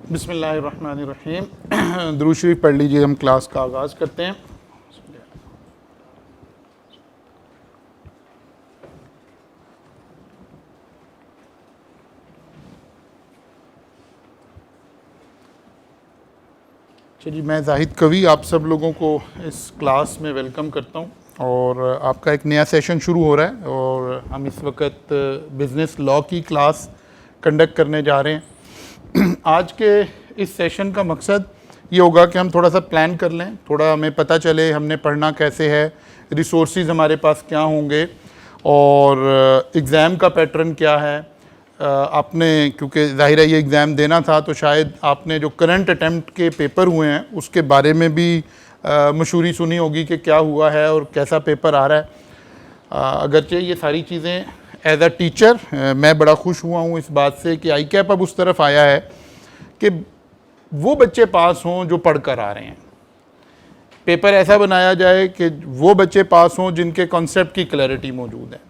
बिस्मिल्लाहिर्रहमानिर्रहीम। दुरूद शरीफ पढ़ लीजिए, हम क्लास का आगाज़ करते हैं। चलिए, मैं जाहिद कवी आप सब लोगों को इस क्लास में वेलकम करता हूँ और आपका एक नया सेशन शुरू हो रहा है और हम इस वक्त बिज़नेस लॉ की क्लास कंडक्ट करने जा रहे हैं। आज के इस सेशन का मकसद ये होगा कि हम थोड़ा सा प्लान कर लें, थोड़ा हमें पता चले हमने पढ़ना कैसे है, रिसोर्सेज हमारे पास क्या होंगे और एग्ज़ाम का पैटर्न क्या है। आपने क्योंकि ज़ाहिर है ये एग्ज़ाम देना था तो शायद आपने जो करंट अटैम्प्ट के पेपर हुए हैं उसके बारे में भी मशहूरी सुनी होगी कि क्या हुआ है और कैसा पेपर आ रहा है। अगरचे ये सारी चीज़ें एज अ टीचर मैं बड़ा खुश हुआ हूँ इस बात से कि आई कैप अब उस तरफ आया है कि वो बच्चे पास हों जो पढ़ कर आ रहे हैं। पेपर ऐसा बनाया जाए कि वो बच्चे पास हों जिनके कॉन्सेप्ट की क्लैरिटी मौजूद है।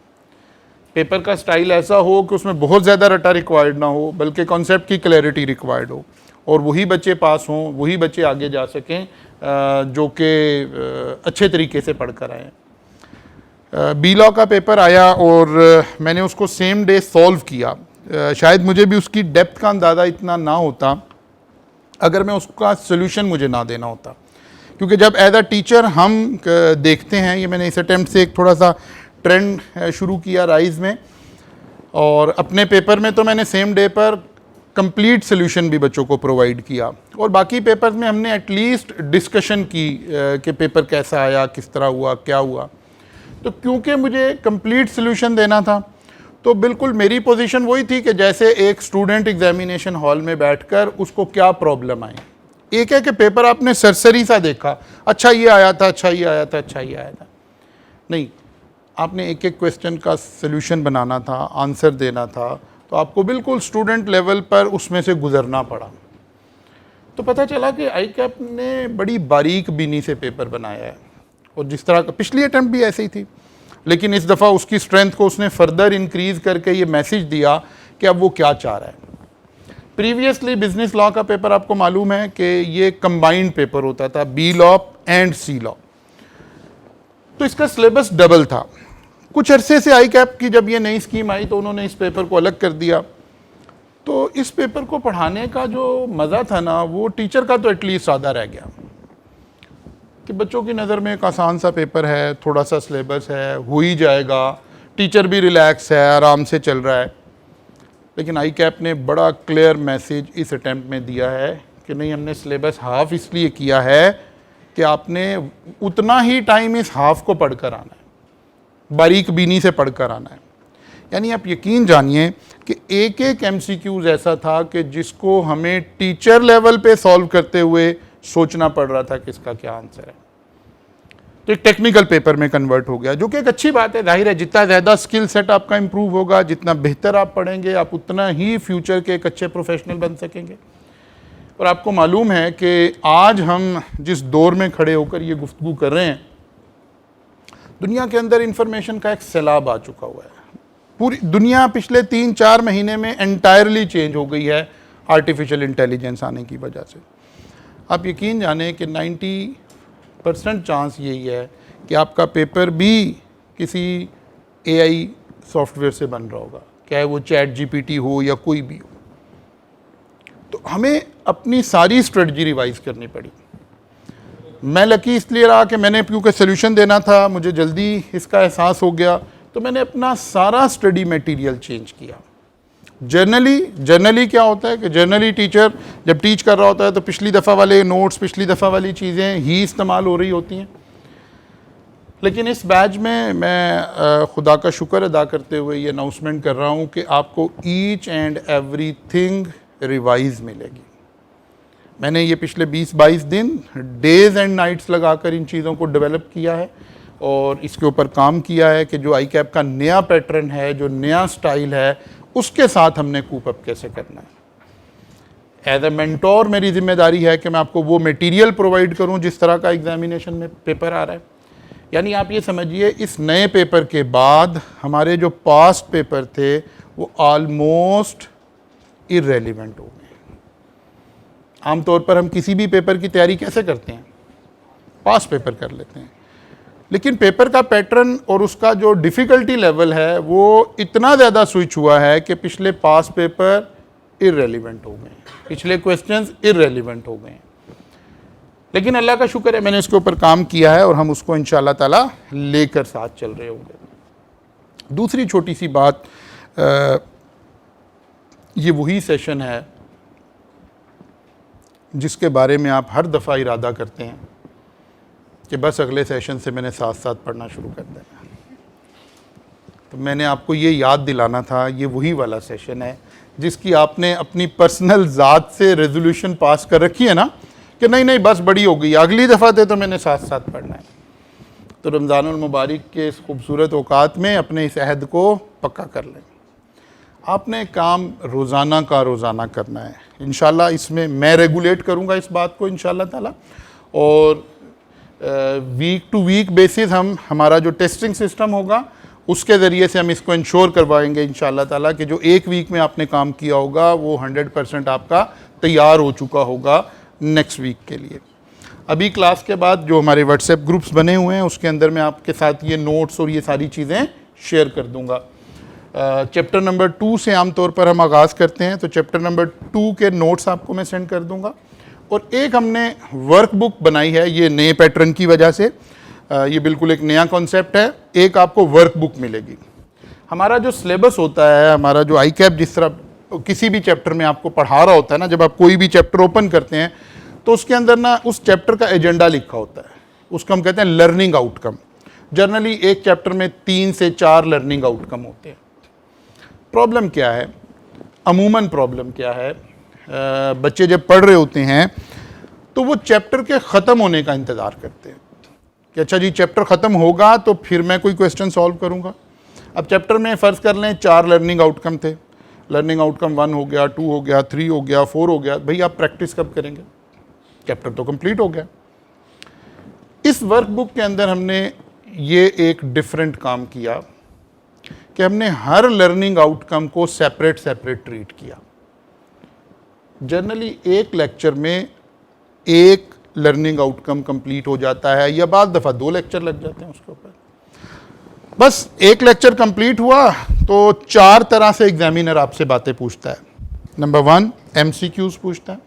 पेपर का स्टाइल ऐसा हो कि उसमें बहुत ज़्यादा रटा रिक्वायर्ड ना हो बल्कि कॉन्सेप्ट की क्लैरिटी रिक्वायर्ड हो और वही बच्चे पास हों, वही बच्चे आगे जा सकें जो कि अच्छे तरीके से पढ़ कर आएँ। बी लॉ का पेपर आया और मैंने उसको सेम डे सॉल्व किया। शायद मुझे भी उसकी डेप्थ का अंदाज़ा इतना ना होता अगर मैं उसका सोल्यूशन मुझे ना देना होता, क्योंकि जब एज अ टीचर हम देखते हैं, ये मैंने इस अटेम्प्ट से एक थोड़ा सा ट्रेंड शुरू किया राइज़ में, और अपने पेपर में तो मैंने सेम डे पर कंप्लीट सोल्यूशन भी बच्चों को प्रोवाइड किया और बाकी पेपर्स में हमने एटलीस्ट डिस्कशन की कि पेपर कैसा आया, किस तरह हुआ, क्या हुआ। तो क्योंकि मुझे कंप्लीट सोल्यूशन देना था तो बिल्कुल मेरी पोजीशन वही थी कि जैसे एक स्टूडेंट एग्जामिनेशन हॉल में बैठकर उसको क्या प्रॉब्लम आई। एक है कि पेपर आपने सरसरी सा देखा, अच्छा ये आया था, अच्छा ये आया था, अच्छा ये आया था, नहीं, आपने एक एक क्वेश्चन का सल्यूशन बनाना था, आंसर देना था, तो आपको बिल्कुल स्टूडेंट लेवल पर उसमें से गुजरना पड़ा। तो पता चला कि आई कैप ने बड़ी बारीक बीनी से पेपर बनाया है और जिस तरह का पिछली अटैम्प्ट भी ऐसे ही थी, लेकिन इस दफ़ा उसकी स्ट्रेंथ को उसने फर्दर इंक्रीज़ करके ये मैसेज दिया कि अब वो क्या चाह रहा है। प्रीवियसली बिजनेस लॉ का पेपर आपको मालूम है कि ये कंबाइंड पेपर होता था, B law and C law, तो इसका सिलेबस डबल था। कुछ अरसे से आई कैप की जब ये नई स्कीम आई तो उन्होंने इस पेपर को अलग कर दिया। तो इस पेपर को पढ़ाने का जो मज़ा था ना, वो टीचर का तो एटलीस्ट आधा रह गया कि बच्चों की नज़र में एक आसान सा पेपर है, थोड़ा सा सिलेबस है, हो ही जाएगा, टीचर भी रिलैक्स है, आराम से चल रहा है। लेकिन आई कैप ने बड़ा क्लियर मैसेज इस अटैम्प्ट में दिया है कि नहीं, हमने सिलेबस हाफ इसलिए किया है कि आपने उतना ही टाइम इस हाफ को पढ़ कर आना है, बारीक बीनी से पढ़ कर आना है। यानी आप यकीन जानिए कि एक एक MCQs ऐसा था कि जिसको हमें टीचर लेवल पे सॉल्व करते हुए सोचना पड़ रहा था कि इसका क्या आंसर है। तो एक टेक्निकल पेपर में कन्वर्ट हो गया, जो कि एक अच्छी बात है। जाहिर है जितना ज़्यादा स्किल सेट आपका इंप्रूव होगा, जितना बेहतर आप पढ़ेंगे, आप उतना ही फ्यूचर के एक अच्छे प्रोफेशनल बन सकेंगे। और आपको मालूम है कि आज हम जिस दौर में खड़े होकर ये गुफ्तगू कर रहे हैं, दुनिया के अंदर इंफॉर्मेशन का एक सैलाब आ चुका हुआ है। पूरी दुनिया पिछले 3-4 महीने में एंटायरली चेंज हो गई है आर्टिफिशियल इंटेलिजेंस आने की वजह से। आप यकीन जाने कि 90% चांस यही है कि आपका पेपर भी किसी AI सॉफ्टवेयर से बन रहा होगा, चाहे वो ChatGPT हो या कोई भी हो। तो हमें अपनी सारी स्ट्रेटजी रिवाइज करनी पड़ी। मैं लकी इसलिए रहा कि मैंने क्योंकि सोल्यूशन देना था, मुझे जल्दी इसका एहसास हो गया, तो मैंने अपना सारा स्टडी मटेरियल चेंज किया। जर्नली क्या होता है कि जर्नली टीचर जब टीच कर रहा होता है तो पिछली दफ़ा वाले नोट्स, पिछली दफ़ा वाली चीज़ें ही इस्तेमाल हो रही होती हैं। लेकिन इस बैच में मैं खुदा का शुक्र अदा करते हुए ये अनाउंसमेंट कर रहा हूँ कि आपको ईच एंड एवरीथिंग रिवाइज मिलेगी। मैंने ये पिछले 20-22 दिन डेज़ एंड नाइट्स लगाकर इन चीज़ों को डेवलप किया है और इसके ऊपर काम किया है कि जो आई कैप का नया पैटर्न है, जो नया स्टाइल है, उसके साथ हमने कूप अप कैसे करना है। एज ए मेंटोर मेरी जिम्मेदारी है कि मैं आपको वो मटेरियल प्रोवाइड करूं जिस तरह का एग्जामिनेशन में पेपर आ रहा है। यानी आप ये समझिए, इस नए पेपर के बाद हमारे जो पास्ट पेपर थे वो ऑलमोस्ट इररेलेवेंट हो गए। आमतौर पर हम किसी भी पेपर की तैयारी कैसे करते हैं, पास पेपर कर लेते हैं, लेकिन पेपर का पैटर्न और उसका जो डिफ़िकल्टी लेवल है वो इतना ज़्यादा स्विच हुआ है कि पिछले पास पेपर इररेलेवेंट हो गए हैं, पिछले क्वेश्चंस इररेलेवेंट हो गए हैं। लेकिन अल्लाह का शुक्र है मैंने इसके ऊपर काम किया है और हम उसको इंशाअल्लाह ताला लेकर साथ चल रहे होंगे। दूसरी छोटी सी बात, ये वही सेशन है जिसके बारे में आप हर दफ़ा इरादा करते हैं कि बस अगले सेशन से मैंने साथ साथ पढ़ना शुरू कर देना। तो मैंने आपको ये याद दिलाना था, ये वही वाला सेशन है जिसकी आपने अपनी पर्सनल ज़ात से रेजोल्यूशन पास कर रखी है ना कि नहीं नहीं बस बड़ी हो गई, अगली दफ़ा थे तो मैंने साथ साथ पढ़ना है। तो रमज़ानुल मुबारक के इस खूबसूरत औकात में अपने इस अहद को पक्का कर लें। आपने काम रोज़ाना का रोज़ाना करना है इंशाल्लाह। इसमें मैं रेगुलेट करूँगा इस बात को इंशाल्लाह ताला, और वीक टू वीक बेसिस हमारा जो टेस्टिंग सिस्टम होगा उसके ज़रिए से हम इसको इंश्योर करवाएंगे इंशाल्लाह ताला कि जो एक वीक में आपने काम किया होगा वो 100% आपका तैयार हो चुका होगा नेक्स्ट वीक के लिए। अभी क्लास के बाद जो हमारे व्हाट्सएप ग्रुप्स बने हुए हैं उसके अंदर मैं आपके साथ ये नोट्स और ये सारी चीज़ें शेयर कर दूँगा। चैप्टर नंबर 2 से आमतौर पर हम आगाज़ करते हैं, तो चैप्टर नंबर 2 के नोट्स आपको मैं सेंड कर दूँगा। और एक हमने वर्कबुक बनाई है, ये नए पैटर्न की वजह से ये बिल्कुल एक नया कॉन्सेप्ट है। एक आपको वर्कबुक मिलेगी। हमारा जो सिलेबस होता है, हमारा जो ICAP जिस तरह किसी भी चैप्टर में आपको पढ़ा रहा होता है ना, जब आप कोई भी चैप्टर ओपन करते हैं तो उसके अंदर ना उस चैप्टर का एजेंडा लिखा होता है, उसको हम कहते हैं लर्निंग आउटकम। जनरली एक चैप्टर में 3 से 4 लर्निंग आउटकम होते हैं। प्रॉब्लम क्या है, अमूमन प्रॉब्लम क्या है, बच्चे जब पढ़ रहे होते हैं तो वो चैप्टर के ख़त्म होने का इंतज़ार करते हैं कि अच्छा जी चैप्टर ख़त्म होगा तो फिर मैं कोई क्वेश्चन सॉल्व करूँगा। अब चैप्टर में फ़र्ज़ कर लें 4 लर्निंग आउटकम थे, लर्निंग आउटकम 1 हो गया, 2 हो गया, 3 हो गया, 4 हो गया, भाई आप प्रैक्टिस कब करेंगे, चैप्टर तो कंप्लीट हो गया। इस वर्कबुक के अंदर हमने ये एक डिफरेंट काम किया कि हमने हर लर्निंग आउटकम को सेपरेट ट्रीट किया। जनरली एक लेक्चर में एक लर्निंग आउटकम कंप्लीट हो जाता है या बाद दफ़ा 2 लेक्चर लग जाते हैं उसके ऊपर। बस एक लेक्चर कंप्लीट हुआ तो 4 तरह से एग्जामिनर आपसे बातें पूछता है। नंबर 1 MCQs पूछता है,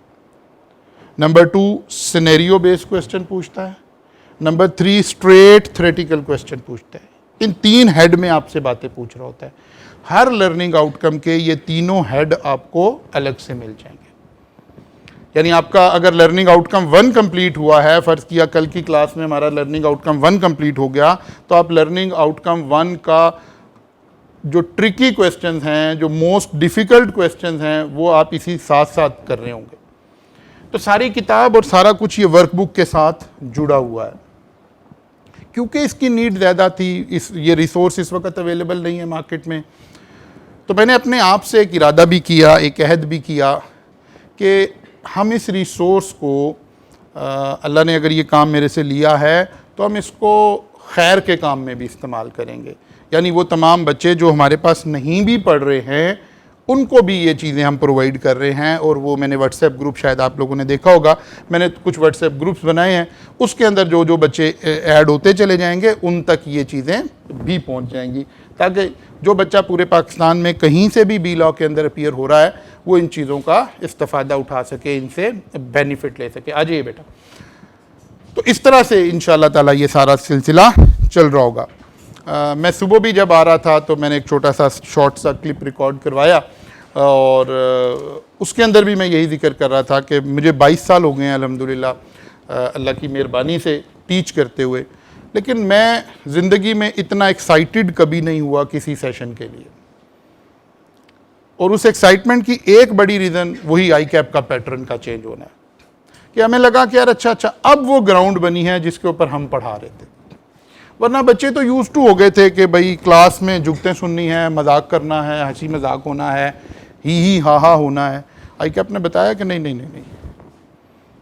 नंबर 2 सिनेरियो बेस्ड क्वेश्चन पूछता है, नंबर 3 स्ट्रेट थ्योरेटिकल क्वेश्चन पूछता है। इन 3 हेड में आपसे बातें पूछ रहा होता है। हर लर्निंग आउटकम के ये तीनों हेड आपको अलग से मिल जाएंगे। यानी आपका अगर लर्निंग आउटकम 1 कंप्लीट हुआ है, फ़र्ज़ किया कल की क्लास में हमारा लर्निंग आउटकम 1 कंप्लीट हो गया, तो आप लर्निंग आउटकम 1 का जो ट्रिकी क्वेश्चंस हैं, जो मोस्ट डिफ़िकल्ट क्वेश्चंस हैं, वो आप इसी साथ साथ कर रहे होंगे। तो सारी किताब और सारा कुछ ये वर्कबुक के साथ जुड़ा हुआ है। क्योंकि इसकी नीड ज़्यादा थी, ये रिसोर्स इस वक्त अवेलेबल नहीं है मार्केट में, तो मैंने अपने आप से एक इरादा भी किया, एक अहद भी किया कि हम इस रिसोर्स को अल्लाह ने अगर ये काम मेरे से लिया है तो हम इसको खैर के काम में भी इस्तेमाल करेंगे। यानी वो तमाम बच्चे जो हमारे पास नहीं भी पढ़ रहे हैं उनको भी ये चीज़ें हम प्रोवाइड कर रहे हैं। और वो मैंने व्हाट्सएप ग्रुप, शायद आप लोगों ने देखा होगा, मैंने कुछ व्हाट्सएप ग्रुप्स बनाए हैं, उसके अंदर जो जो बच्चे ऐड होते चले जाएंगे उन तक ये चीज़ें भी पहुंच जाएंगी, ताकि जो बच्चा पूरे पाकिस्तान में कहीं से भी लॉ के अंदर अपीयर हो रहा है वो इन चीज़ों का इस्तेफ़ादा उठा सके, इनसे बेनिफिट ले सके। आ जाइए बेटा। तो इस तरह से इंशाअल्लाह ताला ये सारा सिलसिला चल रहा होगा। मैं सुबह भी जब आ रहा था तो मैंने एक छोटा सा शॉर्ट सा क्लिप रिकॉर्ड करवाया और उसके अंदर भी मैं यही जिक्र कर रहा था कि मुझे 22 साल हो गए हैं अल्हम्दुलिल्लाह अल्लाह की मेहरबानी से टीच करते हुए, लेकिन मैं ज़िंदगी में इतना एक्साइटेड कभी नहीं हुआ किसी सेशन के लिए। और उस एक्साइटमेंट की एक बड़ी रीज़न वही ICAP का पैटर्न का चेंज होना है कि हमें लगा कि यार अच्छा अब वो ग्राउंड बनी है जिसके ऊपर हम पढ़ा रहे थे। वरना बच्चे तो यूज़ टू हो गए थे कि भाई क्लास में जुगतें सुननी है, मजाक करना है, हंसी मजाक होना है, ही हा होना है। ICAP ने बताया कि नहीं,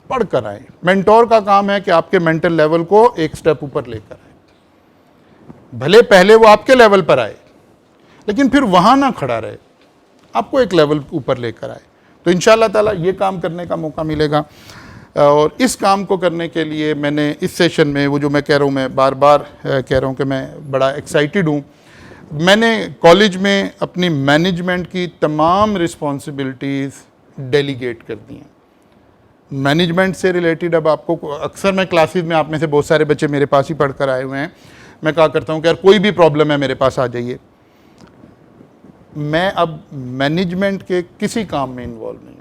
पढ़ कर आए। मेंटोर का काम है कि आपके मेंटल लेवल को एक स्टेप ऊपर लेकर आए। भले पहले वो आपके लेवल पर आए लेकिन फिर वहाँ ना खड़ा रहे, आपको एक लेवल ऊपर लेकर आए। तो इंशाअल्लाह ताला ये काम करने का मौका मिलेगा। और इस काम को करने के लिए मैंने इस सेशन में, वो जो मैं कह रहा हूँ, मैं बार बार कह रहा हूँ कि मैं बड़ा एक्साइटेड हूँ। मैंने कॉलेज में अपनी मैनेजमेंट की तमाम रिस्पॉन्सिबिलिटीज़ डेलीगेट कर दी हैं। मैनेजमेंट से रिलेटेड अब आपको अक्सर मैं क्लासेस में, आप में से बहुत सारे बच्चे मेरे पास ही पढ़ कर आए हुए हैं, मैं कहा करता हूँ कि यार कोई भी प्रॉब्लम है मेरे पास आ जाइए। मैं अब मैनेजमेंट के किसी काम में इन्वॉल्व नहीं हूँ।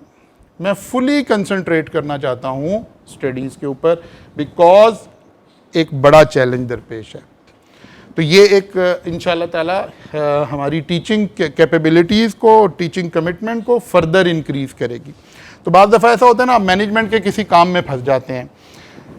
मैं फुली कंसंट्रेट करना चाहता हूँ स्टडीज़ के ऊपर, बिकॉज एक बड़ा चैलेंज दरपेश है। तो ये एक इंशाअल्लाह ताला हमारी टीचिंग कैपेबिलिटीज़ को, टीचिंग कमिटमेंट को फर्दर इंक्रीज़ करेगी। तो बाद दफ़ा ऐसा होता है ना, आप मैनेजमेंट के किसी काम में फंस जाते हैं।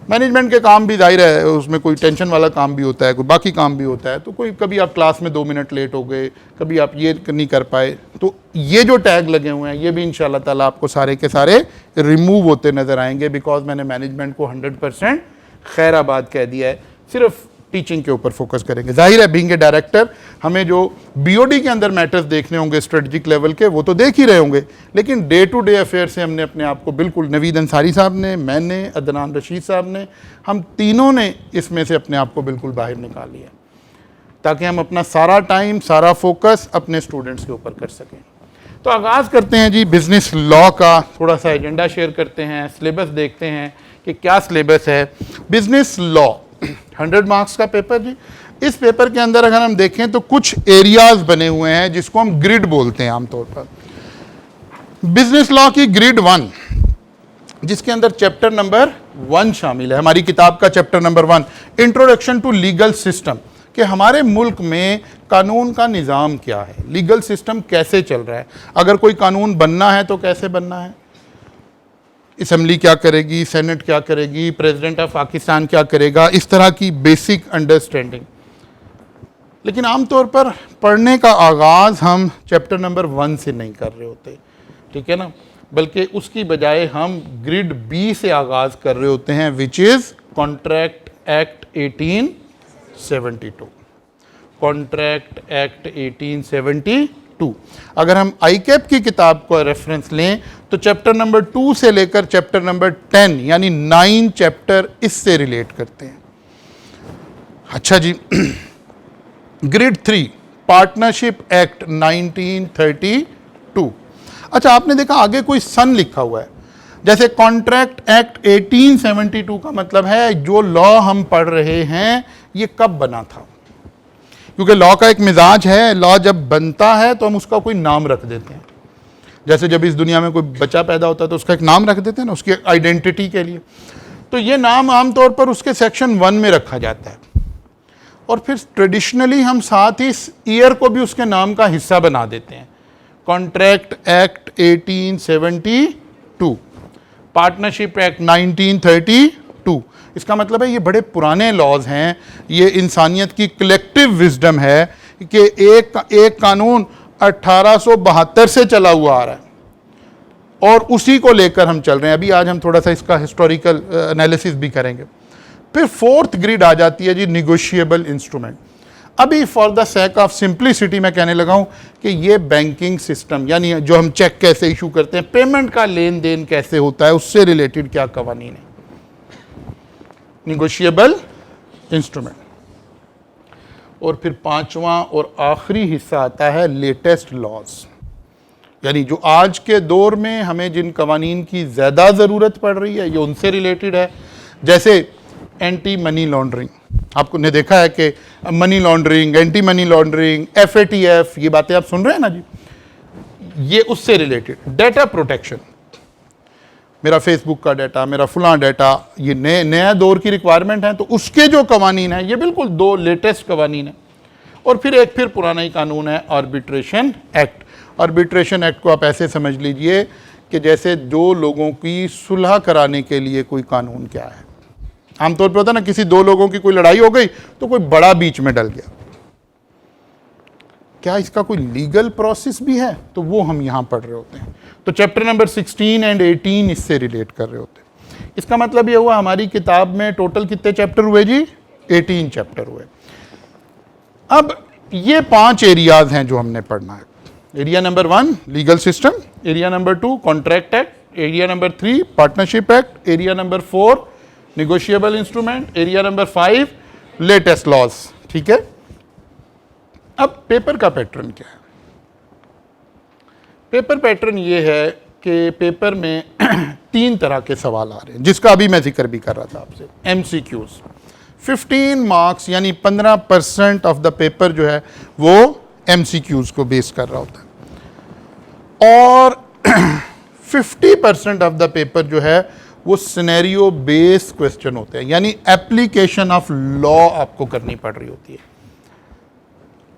मैनेजमेंट के काम भी जाहिर है, उसमें कोई टेंशन वाला काम भी होता है, कोई बाकी काम भी होता है। तो कोई कभी आप क्लास में 2 मिनट लेट हो गए, कभी आप ये नहीं कर पाए, तो ये जो टैग लगे हुए हैं ये भी इंशाअल्लाह ताला आपको सारे के सारे रिमूव होते नज़र आएंगे, बिकॉज मैंने मैनेजमेंट को 100% खैराबाद कह दिया है। सिर्फ टीचिंग के ऊपर फोकस करेंगे। जाहिर है बीइंग ए डायरेक्टर हमें जो बीओडी के अंदर मैटर्स देखने होंगे स्ट्रेटजिक लेवल के, वो तो देख ही रहे होंगे, लेकिन डे टू डे अफेयर से हमने अपने आप को बिल्कुल, नवीद अंसारी साहब ने, मैंने, अदनान रशीद साहब ने, हम तीनों ने इसमें से अपने आप को बिल्कुल बाहर निकाल लिया, ताकि हम अपना सारा टाइम, सारा फोकस अपने स्टूडेंट्स के ऊपर कर सकें। तो आगाज़ करते हैं जी बिज़नेस लॉ का। थोड़ा सा एजेंडा शेयर करते हैं, सिलेबस देखते हैं कि क्या सिलेबस है। बिज़नेस लॉ 100 मार्क्स का पेपर जी। इस पेपर के अंदर अगर हम देखें तो कुछ एरियाज बने हुए हैं जिसको हम ग्रिड बोलते हैं आमतौर पर। बिजनेस लॉ की ग्रिड 1, जिसके अंदर चैप्टर नंबर 1 शामिल है, हमारी किताब का chapter number 1, introduction to legal system, कि हमारे मुल्क में कानून का निज़ाम क्या है, लीगल सिस्टम कैसे चल रहा है, अगर कोई कानून बनना है तो कैसे बनना है, असम्बली क्या करेगी, सेनेट क्या करेगी, प्रेसिडेंट ऑफ पाकिस्तान क्या करेगा, इस तरह की बेसिक अंडरस्टैंडिंग। लेकिन आमतौर पर पढ़ने का आगाज़ हम चैप्टर नंबर 1 से नहीं कर रहे होते, ठीक है ना, बल्कि उसकी बजाय हम ग्रिड बी से आगाज़ कर रहे होते हैं, which is contract act 1872। Contract act 1872। अगर हम आईकेप की किताब को रेफरेंस लें तो चैप्टर नंबर 2 से लेकर चैप्टर नंबर 10 यानी 9 चैप्टर इससे रिलेट करते हैं। अच्छा जी, ग्रिड 3 पार्टनरशिप एक्ट 1932। अच्छा, आपने देखा आगे कोई सन लिखा हुआ है, जैसे कॉन्ट्रैक्ट एक्ट 1872 का मतलब है जो लॉ हम पढ़ रहे हैं ये कब बना था, क्योंकि लॉ का एक मिजाज है, लॉ जब बनता है तो हम उसका कोई नाम रख देते हैं। जैसे जब इस दुनिया में कोई बच्चा पैदा होता है तो उसका एक नाम रख देते हैं ना, उसकी आइडेंटिटी के लिए। तो ये नाम आमतौर पर उसके सेक्शन 1 में रखा जाता है, और फिर ट्रेडिशनली हम साथ ही ईयर को भी उसके नाम का हिस्सा बना देते हैं। Contract act 1872, partnership act 1932। इसका मतलब है ये बड़े पुराने लॉज हैं, ये इंसानियत की कलेक्टिव विजडम है कि एक कानून 1872 से चला हुआ आ रहा है और उसी को लेकर हम चल रहे हैं। अभी आज हम थोड़ा सा इसका हिस्टोरिकल एनालिसिस भी करेंगे। फिर 4th ग्रिड आ जाती है जी, निगोशिएबल इंस्ट्रूमेंट। अभी for the sake of simplicity मैं कहने लगा हूं कि ये बैंकिंग सिस्टम, यानी जो हम चेक कैसे इशू करते हैं, पेमेंट का लेन देन कैसे होता है, उससे रिलेटेड क्या कवानीन है, निगोशिएबल इंस्ट्रूमेंट। और फिर 5वां और आखिरी हिस्सा आता है लेटेस्ट लॉज, यानी जो आज के दौर में हमें जिन कवानीन की ज़्यादा ज़रूरत पड़ रही है ये उनसे रिलेटेड है। जैसे एंटी मनी लॉन्ड्रिंग, आपको ने देखा है कि money laundering, anti money laundering, FATF, ये बातें आप सुन रहे हैं ना जी, ये उससे रिलेटेड। डेटा प्रोटेक्शन, मेरा फेसबुक का डाटा, मेरा फलां डाटा, ये नया दौर की रिक्वायरमेंट है, तो उसके जो कवानीन है ये बिल्कुल 2 लेटेस्ट कवानीन है। और फिर पुराना ही कानून है आर्बिट्रेशन एक्ट। आर्बिट्रेशन एक्ट को आप ऐसे समझ लीजिए कि जैसे 2 लोगों की सुलह कराने के लिए कोई कानून क्या है। आमतौर पर होता है ना, किसी 2 लोगों की कोई लड़ाई हो गई तो कोई बड़ा बीच में डल गया, क्या इसका कोई लीगल प्रोसेस भी है, तो वो हम यहाँ पढ़ रहे होते हैं। तो चैप्टर नंबर 16 एंड 18 इससे रिलेट कर रहे होते हैं। इसका मतलब ये हुआ हमारी किताब में टोटल कितने चैप्टर हुए जी, 18 चैप्टर हुए। अब ये 5 एरियाज हैं जो हमने पढ़ना है। Area number 1 legal system, area number 2 contract act, area number 3 partnership act, area number 4 negotiable instrument, area number 5 latest laws. ठीक है, अब पेपर का पैटर्न क्या है? पेपर पैटर्न ये है कि पेपर में 3 तरह के सवाल आ रहे हैं, जिसका अभी मैं जिक्र भी कर रहा था आपसे। MCQs 15 मार्क्स यानी 15% ऑफ द पेपर जो है वो MCQs को बेस कर रहा होता है, और 50% ऑफ द पेपर जो है वो सिनेरियो बेस्ड क्वेश्चन होते हैं, यानी एप्लीकेशन ऑफ लॉ आपको करनी पड़ रही होती है।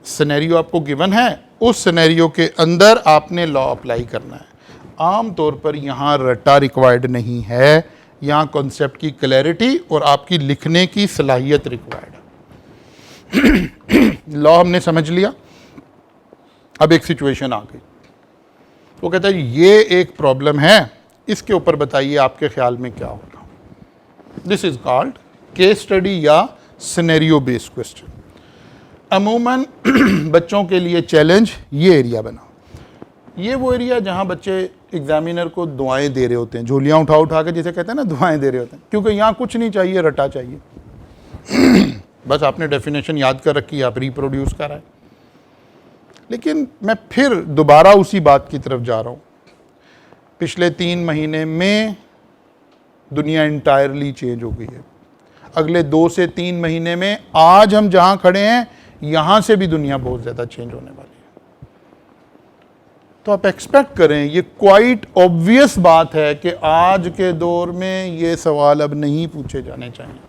सिनेरियो आपको गिवन है, उस सिनेरियो के अंदर आपने लॉ अप्लाई करना है। आम तौर पर यहाँ रट्टा रिक्वायर्ड नहीं है, यहाँ कॉन्सेप्ट की क्लैरिटी और आपकी लिखने की सलाहियत रिक्वायर्ड है। लॉ हमने समझ लिया, अब एक सिचुएशन आ गई, वो कहता है ये एक प्रॉब्लम है, इसके ऊपर बताइए आपके ख्याल में क्या होगा। This is called case study या सिनेरियो बेस्ड क्वेश्चन। अमूमन बच्चों के लिए चैलेंज ये एरिया बना, ये वो एरिया जहाँ बच्चे एग्जामिनर को दुआएं दे रहे होते हैं, झोलियाँ उठा उठा के जिसे कहते हैं ना, दुआएं दे रहे होते हैं, क्योंकि यहाँ कुछ नहीं चाहिए, रटा चाहिए। बस आपने डेफिनेशन याद कर रखी है, आप रिप्रोड्यूस कर रहे हैं। लेकिन मैं फिर दोबारा उसी बात की तरफ जा रहा हूँ। पिछले 3 महीने में दुनिया इंटायरली चेंज हो गई है। अगले 2 से 3 महीने में आज हम जहाँ खड़े हैं यहाँ से भी दुनिया बहुत ज़्यादा चेंज होने वाली है। तो आप एक्सपेक्ट करें, ये क्वाइट ऑब्वियस बात है कि आज के दौर में ये सवाल अब नहीं पूछे जाने चाहिए।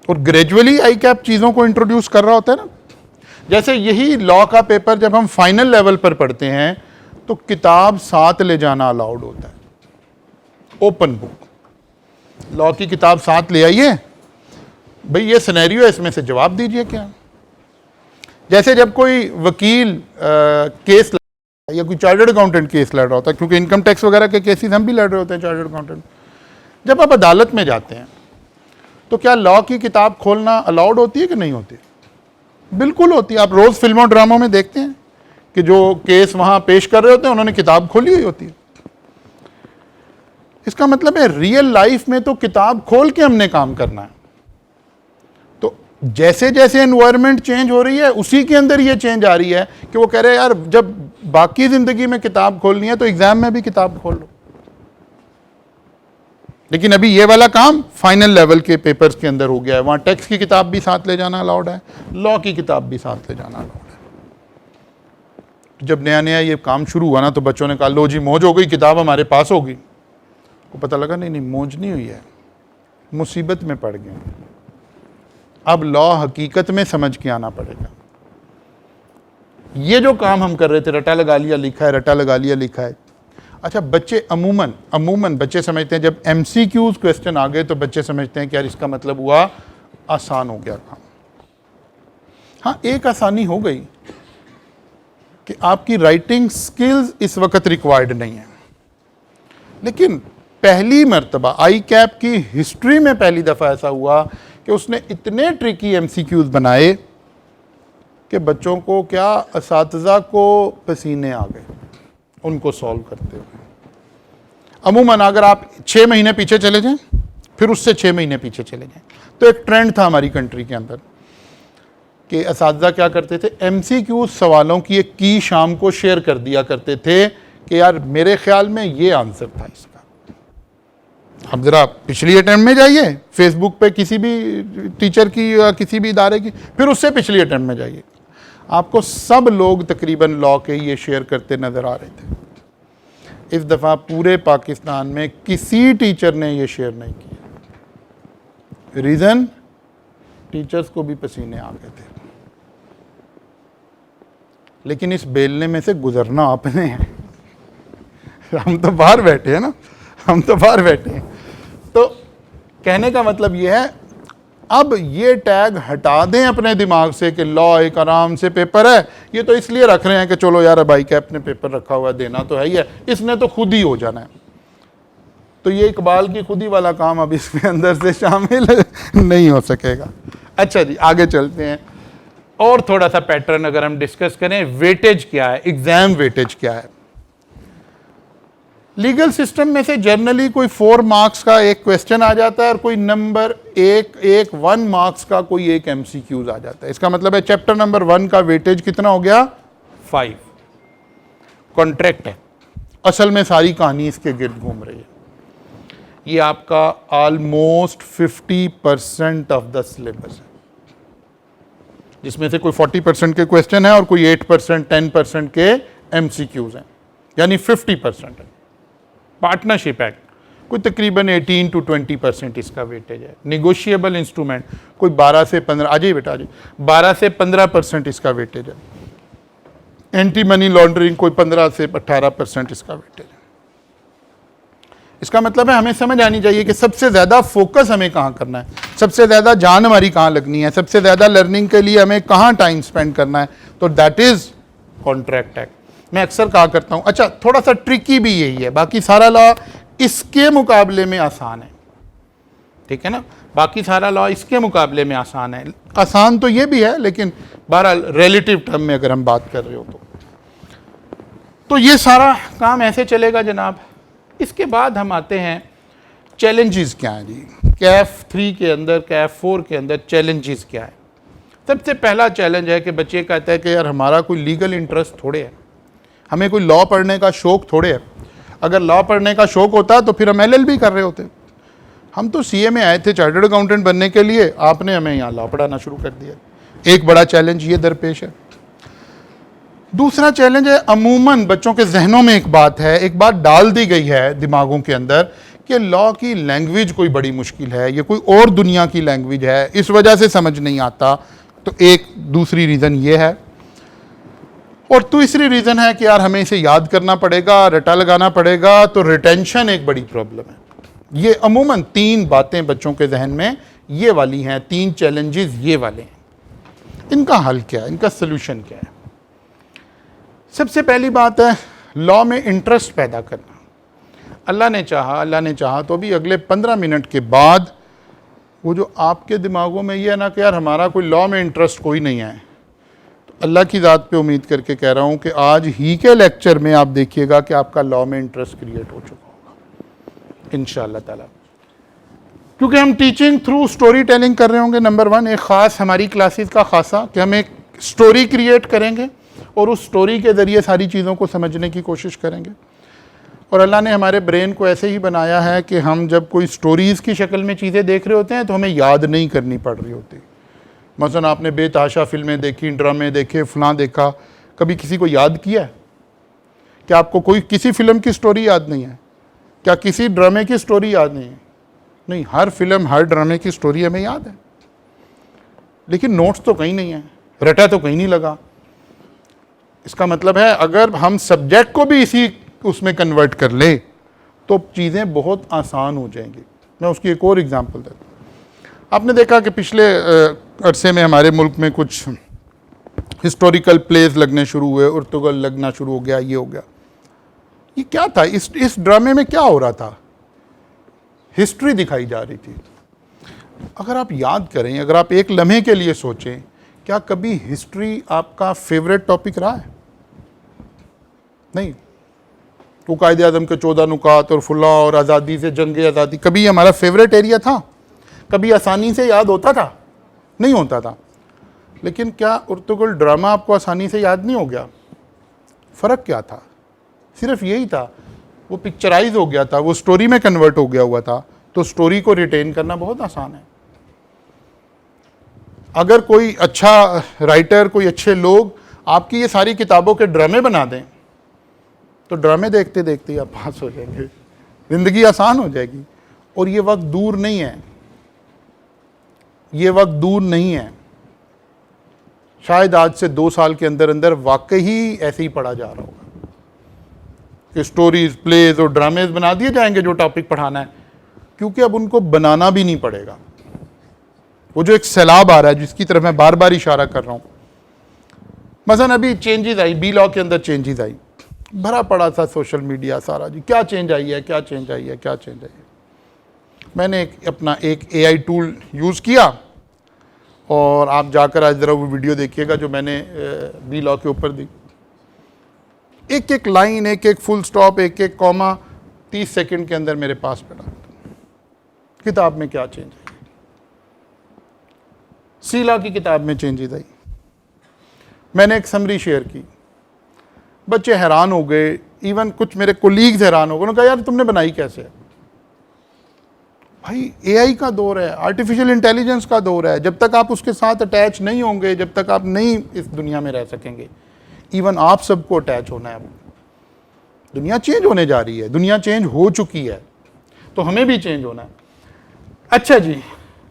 और ग्रेजुअली आई कैप चीज़ों को इंट्रोड्यूस कर रहा होता है ना। जैसे यही लॉ का पेपर जब हम फाइनल लेवल पर पढ़ते हैं तो किताब साथ ले जाना अलाउड होता है, ओपन बुक। लॉ की किताब साथ ले आइए, भाई ये सिनेरियो है, इसमें से जवाब दीजिए क्या। जैसे जब कोई वकील केस या कोई चार्टर्ड अकाउंटेंट केस लड़ रहा होता है, क्योंकि इनकम टैक्स वगैरह के केसेस हम भी लड़ रहे होते हैं चार्टर्ड अकाउंटेंट। जब आप अदालत में जाते हैं तो क्या लॉ की किताब खोलना अलाउड होती है कि नहीं होती? बिल्कुल होती है। आप रोज़ फिल्मों ड्रामों में देखते हैं कि जो केस वहाँ पेश कर रहे होते हैं उन्होंने किताब खोली हुई होती है। इसका मतलब है रियल लाइफ में तो किताब खोल के हमने काम करना है। तो जैसे जैसे एनवायरनमेंट चेंज हो रही है उसी के अंदर ये चेंज आ रही है कि वो कह रहे हैं यार जब बाकी ज़िंदगी में किताब खोलनी है तो एग्ज़ाम में भी किताब खोल लो। लेकिन अभी ये वाला काम फाइनल लेवल के पेपर्स के अंदर हो गया है, वहाँ टैक्स की किताब भी साथ ले जाना अलाउड है, लॉ की किताब भी साथ ले जाना अलाउड है। जब नया नया ये काम शुरू हुआ ना तो बच्चों ने कहा लो जी मौज हो गई, किताब हमारे पास होगी। को पता लगा नहीं मौज नहीं हुई है, मुसीबत में पड़ गए। अब लॉ हकीकत में समझ के आना पड़ेगा। ये जो काम हम कर रहे थे, रटा लगा लिया लिखा है, रटा लगा लिया लिखा है। अच्छा, बच्चे अमूमन बच्चे समझते हैं, जब MCQs क्वेश्चन आ गए तो बच्चे समझते हैं कि यार इसका मतलब हुआ आसान हो गया काम। हाँ, एक आसानी हो गई कि आपकी राइटिंग स्किल्स इस वक्त रिक्वायर्ड नहीं है, लेकिन पहली मर्तबा आई कैप की हिस्ट्री में पहली दफ़ा ऐसा हुआ कि उसने इतने ट्रिकी MCQs बनाए कि बच्चों को क्या, असातिज़ा को पसीने आ गए उनको सॉल्व करते हुए। अमूमन अगर आप 6 महीने पीछे चले जाएं, फिर उससे 6 महीने पीछे चले जाएं, तो एक ट्रेंड था हमारी कंट्री के अंदर कि असातिज़ा क्या करते थे, MCQ सवालों की एक की शाम को शेयर कर दिया करते थे कि यार मेरे ख्याल में ये आंसर था इसका। अब ज़रा पिछली अटेम्प्ट में जाइए, फेसबुक पे किसी भी टीचर की या किसी भी इदारे की, फिर उससे पिछली अटेम्प्ट में जाइए, आपको सब लोग तकरीबन लॉ के ये शेयर करते नज़र आ रहे थे। इस दफ़ा पूरे पाकिस्तान में किसी टीचर ने ये शेयर नहीं किया। रीज़न, टीचर्स को भी पसीने आ गए थे। लेकिन इस बेलने में से गुजरना आपने है। हम तो बाहर बैठे हैं ना, हम तो बाहर बैठे हैं। तो कहने का मतलब ये है, अब ये टैग हटा दें अपने दिमाग से कि लॉ एक आराम से पेपर है, ये तो इसलिए रख रहे हैं कि चलो यार भाई कैप ने पेपर रखा हुआ देना तो है ही है, इसने तो खुद ही हो जाना है। तो ये इकबाल की खुदी वाला काम अब इसके अंदर से शामिल नहीं हो सकेगा। अच्छा जी, आगे चलते हैं। और थोड़ा सा पैटर्न अगर हम डिस्कस करें, वेटेज क्या है, एग्जाम वेटेज क्या है। लीगल सिस्टम में से जनरली कोई 4 मार्क्स का एक क्वेश्चन आ जाता है और कोई नंबर 1 मार्क्स का कोई एक एमसीक्यूज आ जाता है। इसका मतलब है चैप्टर नंबर 1 का वेटेज कितना हो गया, 5। कॉन्ट्रैक्ट है, असल में सारी कहानी इसके गिर्द घूम रही है। ये आपका ऑलमोस्ट 50% ऑफ द सिलेबस है, जिसमें से कोई 40% के क्वेश्चन है और कोई 8% 10% के एमसीक्यूज हैं, यानी 50% है। पार्टनरशिप एक्ट कोई तकरीबन 18 to 20% इसका वेटेज है। निगोशिएबल इंस्ट्रूमेंट कोई 12 से 15, आ जाइए बेटा आ जाइए, 12 से 15% इसका वेटेज है। एंटी मनी लॉन्ड्रिंग कोई 15 से 18% इसका वेटेज है। इसका मतलब है हमें समझ आनी चाहिए कि सबसे ज़्यादा फोकस हमें कहाँ करना है, सबसे ज़्यादा जान हमारी कहाँ लगनी है, सबसे ज़्यादा लर्निंग के लिए हमें कहाँ टाइम स्पेंड करना है, तो दैट इज़ कॉन्ट्रैक्ट एक्ट। मैं अक्सर कहा करता हूँ, अच्छा थोड़ा सा ट्रिकी भी यही है, बाकी सारा लॉ इसके मुकाबले में आसान है, ठीक है ना, बाकी सारा लॉ इसके मुकाबले में आसान है। आसान तो ये भी है, लेकिन बहरहाल रिलेटिव टर्म में अगर हम बात कर रहे हो तो ये सारा काम ऐसे चलेगा जनाब। इसके बाद हम आते हैं चैलेंजेस क्या हैं जी, कैफ 3 के अंदर, कैफ 4 के अंदर चैलेंजेस क्या है। सबसे पहला चैलेंज है कि बच्चे कहते हैं कि यार हमारा कोई लीगल इंटरेस्ट थोड़े है, हमें कोई लॉ पढ़ने का शौक़ थोड़े है। अगर लॉ पढ़ने का शौक़ होता तो फिर हम LLB कर रहे होते। हम तो CA में आए थे चार्टर्ड अकाउंटेंट बनने के लिए, आपने हमें यहाँ लॉ पढ़ाना शुरू कर दिया। एक बड़ा चैलेंज ये दरपेश है। दूसरा चैलेंज है, अमूमन बच्चों के जहनों में एक बात है, एक बात डाल दी गई है दिमागों के अंदर कि लॉ की लैंग्वेज कोई बड़ी मुश्किल है, ये कोई और दुनिया की लैंग्वेज है, इस वजह से समझ नहीं आता। तो एक दूसरी रीज़न ये है, और तीसरी रीज़न है कि यार हमें इसे याद करना पड़ेगा, रटा लगाना पड़ेगा, तो रिटेंशन एक बड़ी प्रॉब्लम है। ये अमूमन 3 बातें बच्चों के जहन में ये वाली हैं, 3 चैलेंजेस ये वाले हैं। इनका हल क्या है, इनका सोल्यूशन क्या है? सबसे पहली बात है लॉ में इंटरेस्ट पैदा करना। अल्लाह ने चाहा तो भी अगले 15 मिनट के बाद वो जो आपके दिमागों में ये है ना कि यार हमारा कोई लॉ में इंटरेस्ट कोई नहीं है, तो अल्लाह की ज़ात पे उम्मीद करके कह रहा हूँ कि आज ही के लेक्चर में आप देखिएगा कि आपका लॉ में इंटरेस्ट क्रिएट हो चुका होगा इंशाअल्लाह ताला। क्योंकि हम टीचिंग थ्रू स्टोरी टेलिंग कर रहे होंगे। नंबर 1 एक ख़ास हमारी क्लासेस का खासा कि हम एक स्टोरी क्रिएट करेंगे और उस स्टोरी के ज़रिए सारी चीज़ों को समझने की कोशिश करेंगे। और अल्लाह ने हमारे ब्रेन को ऐसे ही बनाया है कि हम जब कोई स्टोरीज़ की शक्ल में चीज़ें देख रहे होते हैं तो हमें याद नहीं करनी पड़ रही होती। मसलन आपने बेतहाशा फिल्में देखी, ड्रामे देखे, फलां देखा, कभी किसी को याद किया है? क्या आपको कोई किसी फिल्म की स्टोरी याद नहीं है? क्या किसी ड्रामे की स्टोरी याद नहीं है? नहीं, हर फिल्म हर ड्रामे की स्टोरी हमें याद है, लेकिन नोट्स तो कहीं नहीं है, रटा तो कहीं नहीं लगा। इसका मतलब है अगर हम सब्जेक्ट को भी इसी उसमें कन्वर्ट कर ले तो चीज़ें बहुत आसान हो जाएंगी। मैं उसकी एक और एग्जांपल देता हूँ। आपने देखा कि पिछले अरसे में हमारे मुल्क में कुछ हिस्टोरिकल प्लेस लगने शुरू हुए, उर्तुगल लगना शुरू हो गया, ये हो गया। ये क्या था? इस ड्रामे में क्या हो रहा था? हिस्ट्री दिखाई जा रही थी। अगर आप याद करें, अगर आप एक लम्हे के लिए सोचें, क्या कभी हिस्ट्री आपका फेवरेट टॉपिक रहा है? नहीं। तो कायदे आज़म के 14 नुकात और फुला और आज़ादी से जंग आज़ादी कभी हमारा फेवरेट एरिया था? कभी आसानी से याद होता था? नहीं होता था। लेकिन क्या उर्तुगल ड्रामा आपको आसानी से याद नहीं हो गया? फ़र्क क्या था? सिर्फ यही था, वो पिक्चराइज हो गया था, वो स्टोरी में कन्वर्ट हो गया हुआ था। तो स्टोरी को रिटेन करना बहुत आसान है। अगर कोई अच्छा राइटर, कोई अच्छे लोग आपकी ये सारी किताबों के ड्रामे बना दें तो ड्रामे देखते देखते ही आप पास हो जाएंगे, ज़िंदगी आसान हो जाएगी। और ये वक्त दूर नहीं है, ये वक्त दूर नहीं है। शायद आज से 2 साल के अंदर अंदर वाकई ही ऐसे ही पढ़ा जा रहा होगा कि स्टोरीज, प्लेज और ड्रामेज बना दिए जाएंगे जो टॉपिक पढ़ाना है, क्योंकि अब उनको बनाना भी नहीं पड़ेगा। वो जो एक सैलाब आ रहा है जिसकी तरफ मैं बार बार इशारा कर रहा हूँ, मसलन अभी चेंजेस आई, बी लॉ के अंदर चेंजेस आई, भरा पड़ा था सोशल मीडिया सारा जी, क्या चेंज आई है, क्या चेंज आई है, क्या चेंज आई है। मैंने अपना एक AI टूल यूज़ किया और आप जाकर आज ज़रा वो वीडियो देखिएगा जो मैंने बी लॉ के ऊपर दी। एक एक लाइन, एक एक फुल स्टॉप, एक एक कॉमा 30 सेकंड के अंदर मेरे पास पड़ा। किताब में क्या चेंज आई? सी लॉ की किताब में चेंजेस आई। मैंने एक समरी शेयर की, बच्चे हैरान हो गए, इवन कुछ मेरे कोलीग्स हैरान हो गए। उन्होंने कहा यार तुमने बनाई कैसे है? भाई एआई का दौर है, आर्टिफिशियल इंटेलिजेंस का दौर है। जब तक आप उसके साथ अटैच नहीं होंगे, जब तक आप नहीं इस दुनिया में रह सकेंगे। इवन आप सबको अटैच होना है। दुनिया चेंज होने जा रही है, दुनिया चेंज हो चुकी है, तो हमें भी चेंज होना है। अच्छा जी,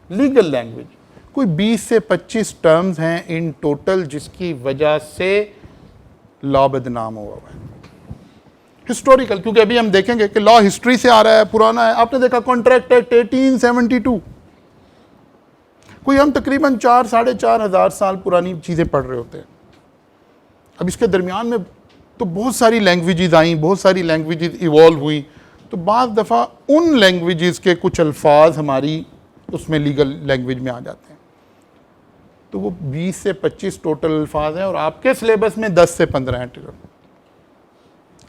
लीगल लैंग्वेज, कोई 20 से 25 टर्म्स हैं इन टोटल जिसकी वजह से लॉ बदनाम हुआ है। हिस्टोरिकल, क्योंकि अभी हम देखेंगे कि लॉ हिस्ट्री से आ रहा है, पुराना है। आपने देखा कॉन्ट्रैक्ट एक्ट 1872, कोई हम तकरीबन 4-4.5 हज़ार साल पुरानी चीज़ें पढ़ रहे होते हैं। अब इसके दरमियान में तो बहुत सारी लैंग्वेजेस आई, बहुत सारी लैंग्वेजेस इवॉल्व हुई, तो बाज़ दफ़ा उन लैंग्वेजेस के कुछ अल्फाज हमारी उसमें लीगल लैंग्वेज में आ जाते हैं। तो वो 20 से 25 टोटल अल्फाज हैं और आपके सिलेबस में 10 से 15 हैं।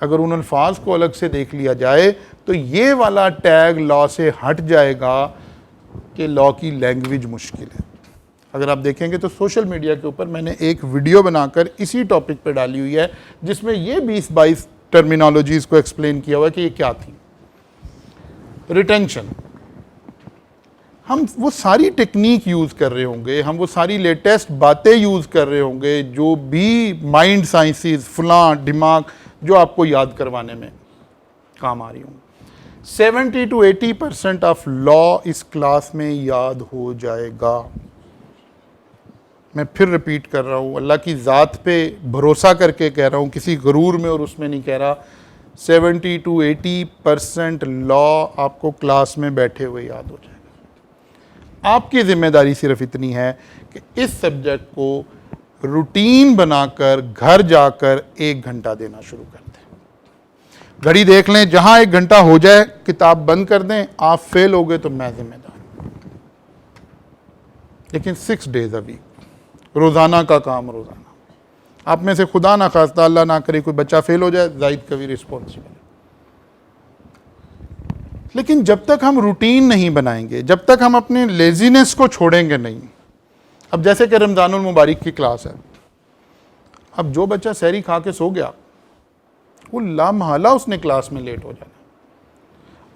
अगर उन अल्फाज को अलग से देख लिया जाए तो ये वाला टैग लॉ से हट जाएगा कि लॉ की लैंग्वेज मुश्किल है। अगर आप देखेंगे तो सोशल मीडिया के ऊपर मैंने एक वीडियो बनाकर इसी टॉपिक पे डाली हुई है जिसमें ये 20-22 टर्मिनोलॉजीज़ को एक्सप्लेन किया हुआ है कि ये क्या थी। रिटेंशन, हम वो सारी टेक्निक यूज़ कर रहे होंगे, हम वो सारी लेटेस्ट बातें यूज़ कर रहे होंगे जो भी माइंड साइंसेस, फलां दिमाग, जो आपको याद करवाने में काम आ रही होंगी। 70 to 80% ऑफ लॉ इस क्लास में याद हो जाएगा। मैं फिर रिपीट कर रहा हूँ, अल्लाह की ज़ात पे भरोसा करके कह रहा हूँ, किसी गरूर में और उसमें नहीं कह रहा। 70 to 80% लॉ आपको क्लास में बैठे हुए याद हो जाएगा। आपकी ज़िम्मेदारी सिर्फ इतनी है कि इस सब्जेक्ट को रूटीन बनाकर घर जाकर 1 घंटा देना शुरू कर दें। घड़ी देख लें, जहाँ 1 घंटा हो जाए किताब बंद कर दें। आप फेल हो गए तो मैं जिम्मेदार हूँ। लेकिन 6 डेज अ वीक, रोज़ाना का काम रोज़ाना। आप में से खुदा ना खास्ता, अल्लाह ना करे, कोई बच्चा फेल हो जाए, जाहिद कभी रिस्पॉन्सिबल। लेकिन जब तक हम रूटीन नहीं बनाएंगे, जब तक हम अपने लेजीनेस को छोड़ेंगे नहीं। अब जैसे कि रमज़ानुल मुबारक की क्लास है, अब जो बच्चा सहरी खा के सो गया वो लामहला उसने क्लास में लेट हो जाना।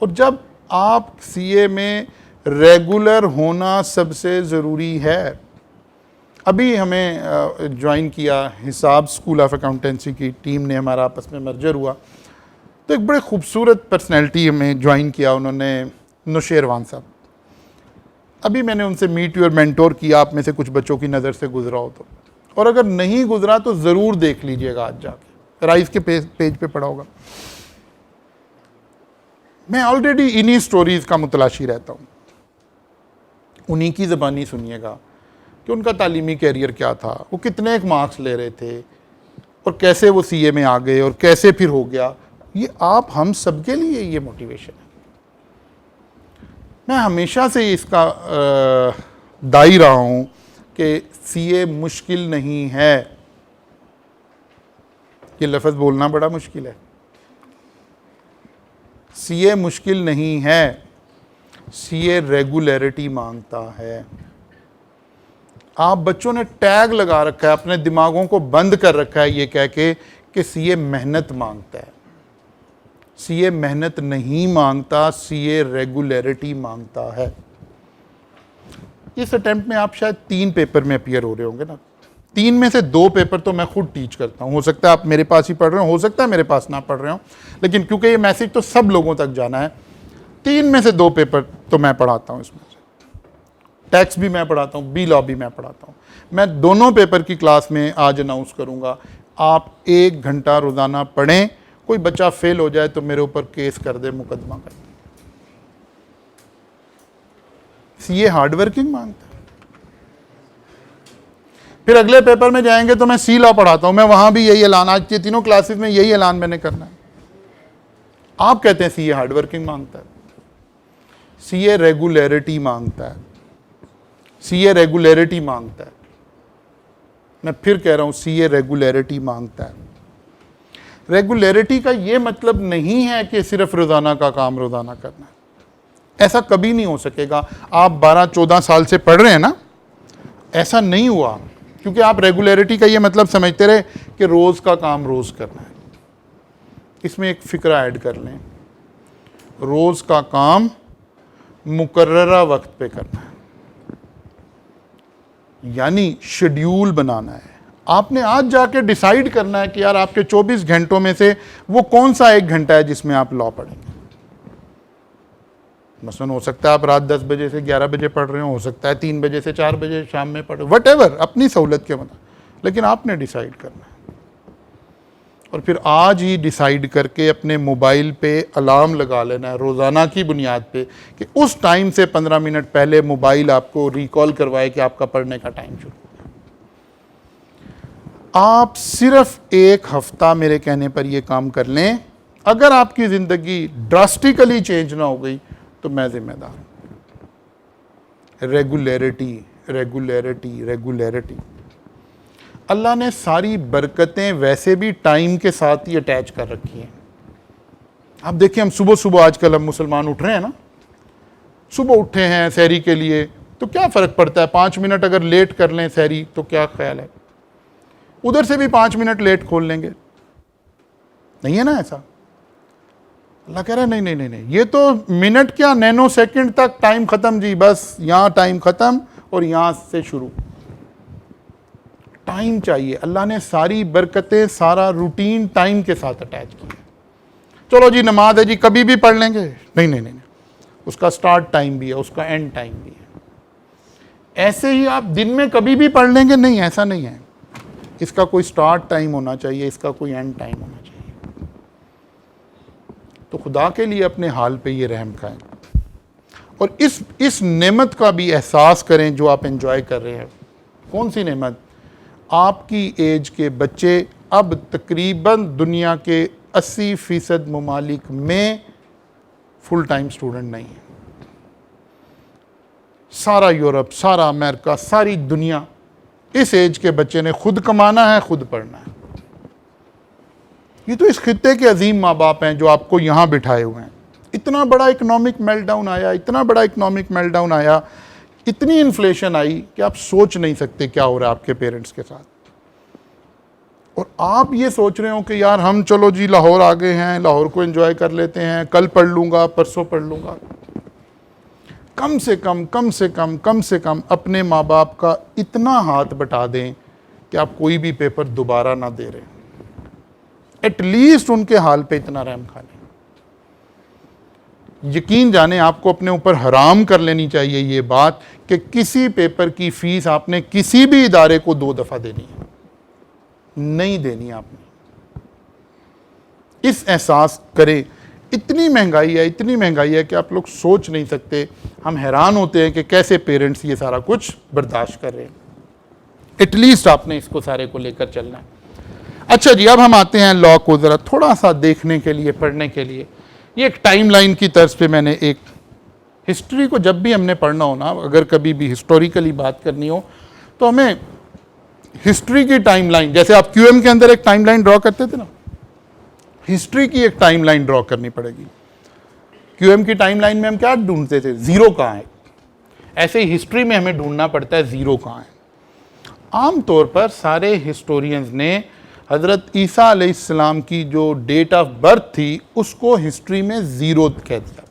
और जब आप सीए में रेगुलर होना सबसे ज़रूरी है। अभी हमें ज्वाइन किया हिसाब स्कूल ऑफ अकाउंटेंसी की टीम ने, हमारा आपस में मर्जर हुआ, तो एक बड़े खूबसूरत पर्सनैलिटी हमें ज्वाइन किया उन्होंने, नुशेरवान साहब। अभी मैंने उनसे मीट योर मेंटोर किया, आप में से कुछ बच्चों की नज़र से गुजरा हो तो, और अगर नहीं गुजरा तो ज़रूर देख लीजिएगा आज जाके, राइज के पेज पे पड़ा होगा। मैं ऑलरेडी इन्हीं स्टोरीज़ का मुतलाशी रहता हूँ, उन्हीं की ज़बानी सुनिएगा कि उनका तालीमी कैरियर क्या था, वो कितने एक मार्क्स ले रहे थे और कैसे वो सीए में आ गए और कैसे फिर हो गया। ये आप हम सब के लिए ये मोटिवेशन है। मैं हमेशा से इसका दाई रहा हूँ कि सीए मुश्किल नहीं है। ये लफ्ज़ बोलना बड़ा मुश्किल है। सीए मुश्किल नहीं है, सीए रेगुलरिटी मांगता है। आप बच्चों ने टैग लगा रखा है, अपने दिमागों को बंद कर रखा है ये कह के कि सीए मेहनत मांगता है। सीए मेहनत नहीं मांगता, सीए रेगुलरिटी मांगता है। इस अटेम्प्ट में आप शायद 3 पेपर में अपीयर हो रहे होंगे ना। 3 में से 2 पेपर तो मैं खुद टीच करता हूँ। हो सकता है आप मेरे पास ही पढ़ रहे हो सकता है मेरे पास ना पढ़ रहे हो, लेकिन क्योंकि ये मैसेज तो सब लोगों तक जाना है, 3 में से 2 पेपर तो मैं पढ़ाता हूँ। इसमें से टैक्स भी मैं पढ़ाता हूँ, बी लॉ भी मैं पढ़ाता हूँ। मैं दोनों पेपर की क्लास में आज अनाउंस करूँगा। आप 1 घंटा रोज़ाना पढ़ें। कोई बच्चा फेल हो जाए तो मेरे ऊपर केस कर दे, मुकदमा कर दे। सीए हार्ड वर्किंग मांगता है। फिर अगले पेपर में जाएंगे तो मैं सी लॉ पढ़ाता हूं, मैं वहां भी यही ऐलान, आज के तीनों क्लासेस में यही ऐलान मैंने करना है। आप कहते हैं सीए हार्ड वर्किंग मांगता है, सीए रेगुलरिटी मांगता है, सीए रेगुलरिटी मांगता है। मैं फिर कह रहा हूं, सीए रेगुलरिटी मांगता है। रेगुलरिटी का ये मतलब नहीं है कि सिर्फ रोज़ाना का काम रोज़ाना करना है, ऐसा कभी नहीं हो सकेगा। आप 12-14 साल से पढ़ रहे हैं ना, ऐसा नहीं हुआ, क्योंकि आप रेगुलरिटी का ये मतलब समझते रहे कि रोज़ का काम रोज़ करना है। इसमें एक फ़िक्रा ऐड कर लें, रोज़ का काम मुकर्ररा वक्त पे करना है, यानी शेड्यूल बनाना है। आपने आज जाके डिसाइड करना है कि यार आपके 24 घंटों में से वो कौन सा 1 घंटा है जिसमें आप लॉ पढ़ेंगे। मसलन हो सकता है आप रात 10 बजे से 11 बजे पढ़ रहे हो सकता है 3 बजे से 4 बजे शाम में पढ़ो, वट अपनी सहूलत के मुताबिक, लेकिन आपने डिसाइड करना है। और फिर आज ही डिसाइड करके अपने मोबाइल पे अलार्म लगा लेना है रोज़ाना की बुनियाद पे कि उस टाइम से 15 मिनट पहले मोबाइल आपको रिकॉल करवाए कि आपका पढ़ने का टाइम शुरू हो गया। आप सिर्फ 1 हफ्ता मेरे कहने पर ये काम कर लें, अगर आपकी ज़िंदगी ड्रास्टिकली चेंज ना हो गई तो मैं जिम्मेदार हूँ। Regularity regularity regularity. अल्लाह ने सारी बरकतें वैसे भी टाइम के साथ ही अटैच कर रखी हैं। आप देखिए, हम सुबह सुबह आजकल हम मुसलमान उठ रहे हैं ना, सुबह उठे हैं सहरी के लिए, तो क्या फ़र्क पड़ता है 5 मिनट अगर लेट कर लें सहरी तो क्या ख्याल है, उधर से भी 5 मिनट लेट खोल लेंगे, नहीं है ना ऐसा। अल्लाह कह रहा है नहीं नहीं नहीं नहीं, ये तो मिनट क्या नैनो सेकंड तक टाइम ख़त्म जी, बस यहाँ टाइम ख़त्म और यहाँ से शुरू। टाइम चाहिए। अल्लाह ने सारी बरकतें, सारा रूटीन टाइम के साथ अटैच किया। चलो जी नमाज है जी कभी भी पढ़ लेंगे, नहीं नहीं नहीं, उसका स्टार्ट टाइम भी है, उसका एंड टाइम भी है। ऐसे ही आप दिन में कभी भी पढ़ लेंगे, नहीं, ऐसा नहीं है। इसका कोई स्टार्ट टाइम होना चाहिए, इसका कोई एंड टाइम होना चाहिए। तो खुदा के लिए अपने हाल पे ये रहम खाएं और इस नेमत का भी एहसास करें जो आप एंजॉय कर रहे हैं। कौन सी नेमत? आपकी एज के बच्चे अब तकरीबन दुनिया के 80% ममालिक में फुल टाइम स्टूडेंट नहीं है। सारा यूरोप, सारा अमेरिका, सारी दुनिया, इस एज के बच्चे ने खुद कमाना है, खुद पढ़ना है। ये तो इस खित्ते के अजीम माँ बाप हैं जो आपको यहाँ बिठाए हुए हैं। इतना बड़ा इकोनॉमिक मेल्टडाउन आया, इतना बड़ा इकोनॉमिक मेल्टडाउन आया, इतनी इन्फ्लेशन आई कि आप सोच नहीं सकते क्या हो रहा है आपके पेरेंट्स के साथ। और आप ये सोच रहे हो कि यार हम चलो जी लाहौर आ गए हैं, लाहौर को एंजॉय कर लेते हैं, कल पढ़ लूँगा, परसों पढ़ लूँगा। कम से कम अपने माँ बाप का इतना हाथ बटा दें कि आप कोई भी पेपर दोबारा ना दे रहे, एटलीस्ट उनके हाल पे इतना रहम खा लें। यकीन जाने आपको अपने ऊपर हराम कर लेनी चाहिए ये बात कि किसी पेपर की फ़ीस आपने किसी भी इदारे को 2 दफ़ा देनी है, नहीं देनी आपने। इस एहसास करें। इतनी महंगाई है कि आप लोग सोच नहीं सकते। हम हैरान होते हैं कि कैसे पेरेंट्स ये सारा कुछ बर्दाश्त कर रहे हैं। एटलीस्ट आपने इसको सारे को लेकर चलना है। अच्छा जी, अब हम आते हैं लॉ को ज़रा थोड़ा सा देखने के लिए, पढ़ने के लिए। ये एक टाइमलाइन की तर्ज पे मैंने एक हिस्ट्री को जब भी हमने पढ़ना हो ना, अगर कभी भी हिस्टोरिकली बात करनी हो तो हमें हिस्ट्री की टाइमलाइन, जैसे आप क्यूएम के अंदर एक टाइमलाइन ड्रॉ करते थे ना, हिस्ट्री की एक टाइमलाइन ड्रॉ करनी पड़ेगी। क्यूएम की टाइमलाइन में हम क्या ढूंढते थे? ज़ीरो कहाँ है। ऐसे ही हिस्ट्री में हमें ढूंढना पड़ता है ज़ीरो कहाँ है। आमतौर पर सारे हिस्टोरियंस ने हज़रत ईसा अलैहिस्सलाम की जो डेट ऑफ बर्थ थी उसको हिस्ट्री में ज़ीरो कह दिया।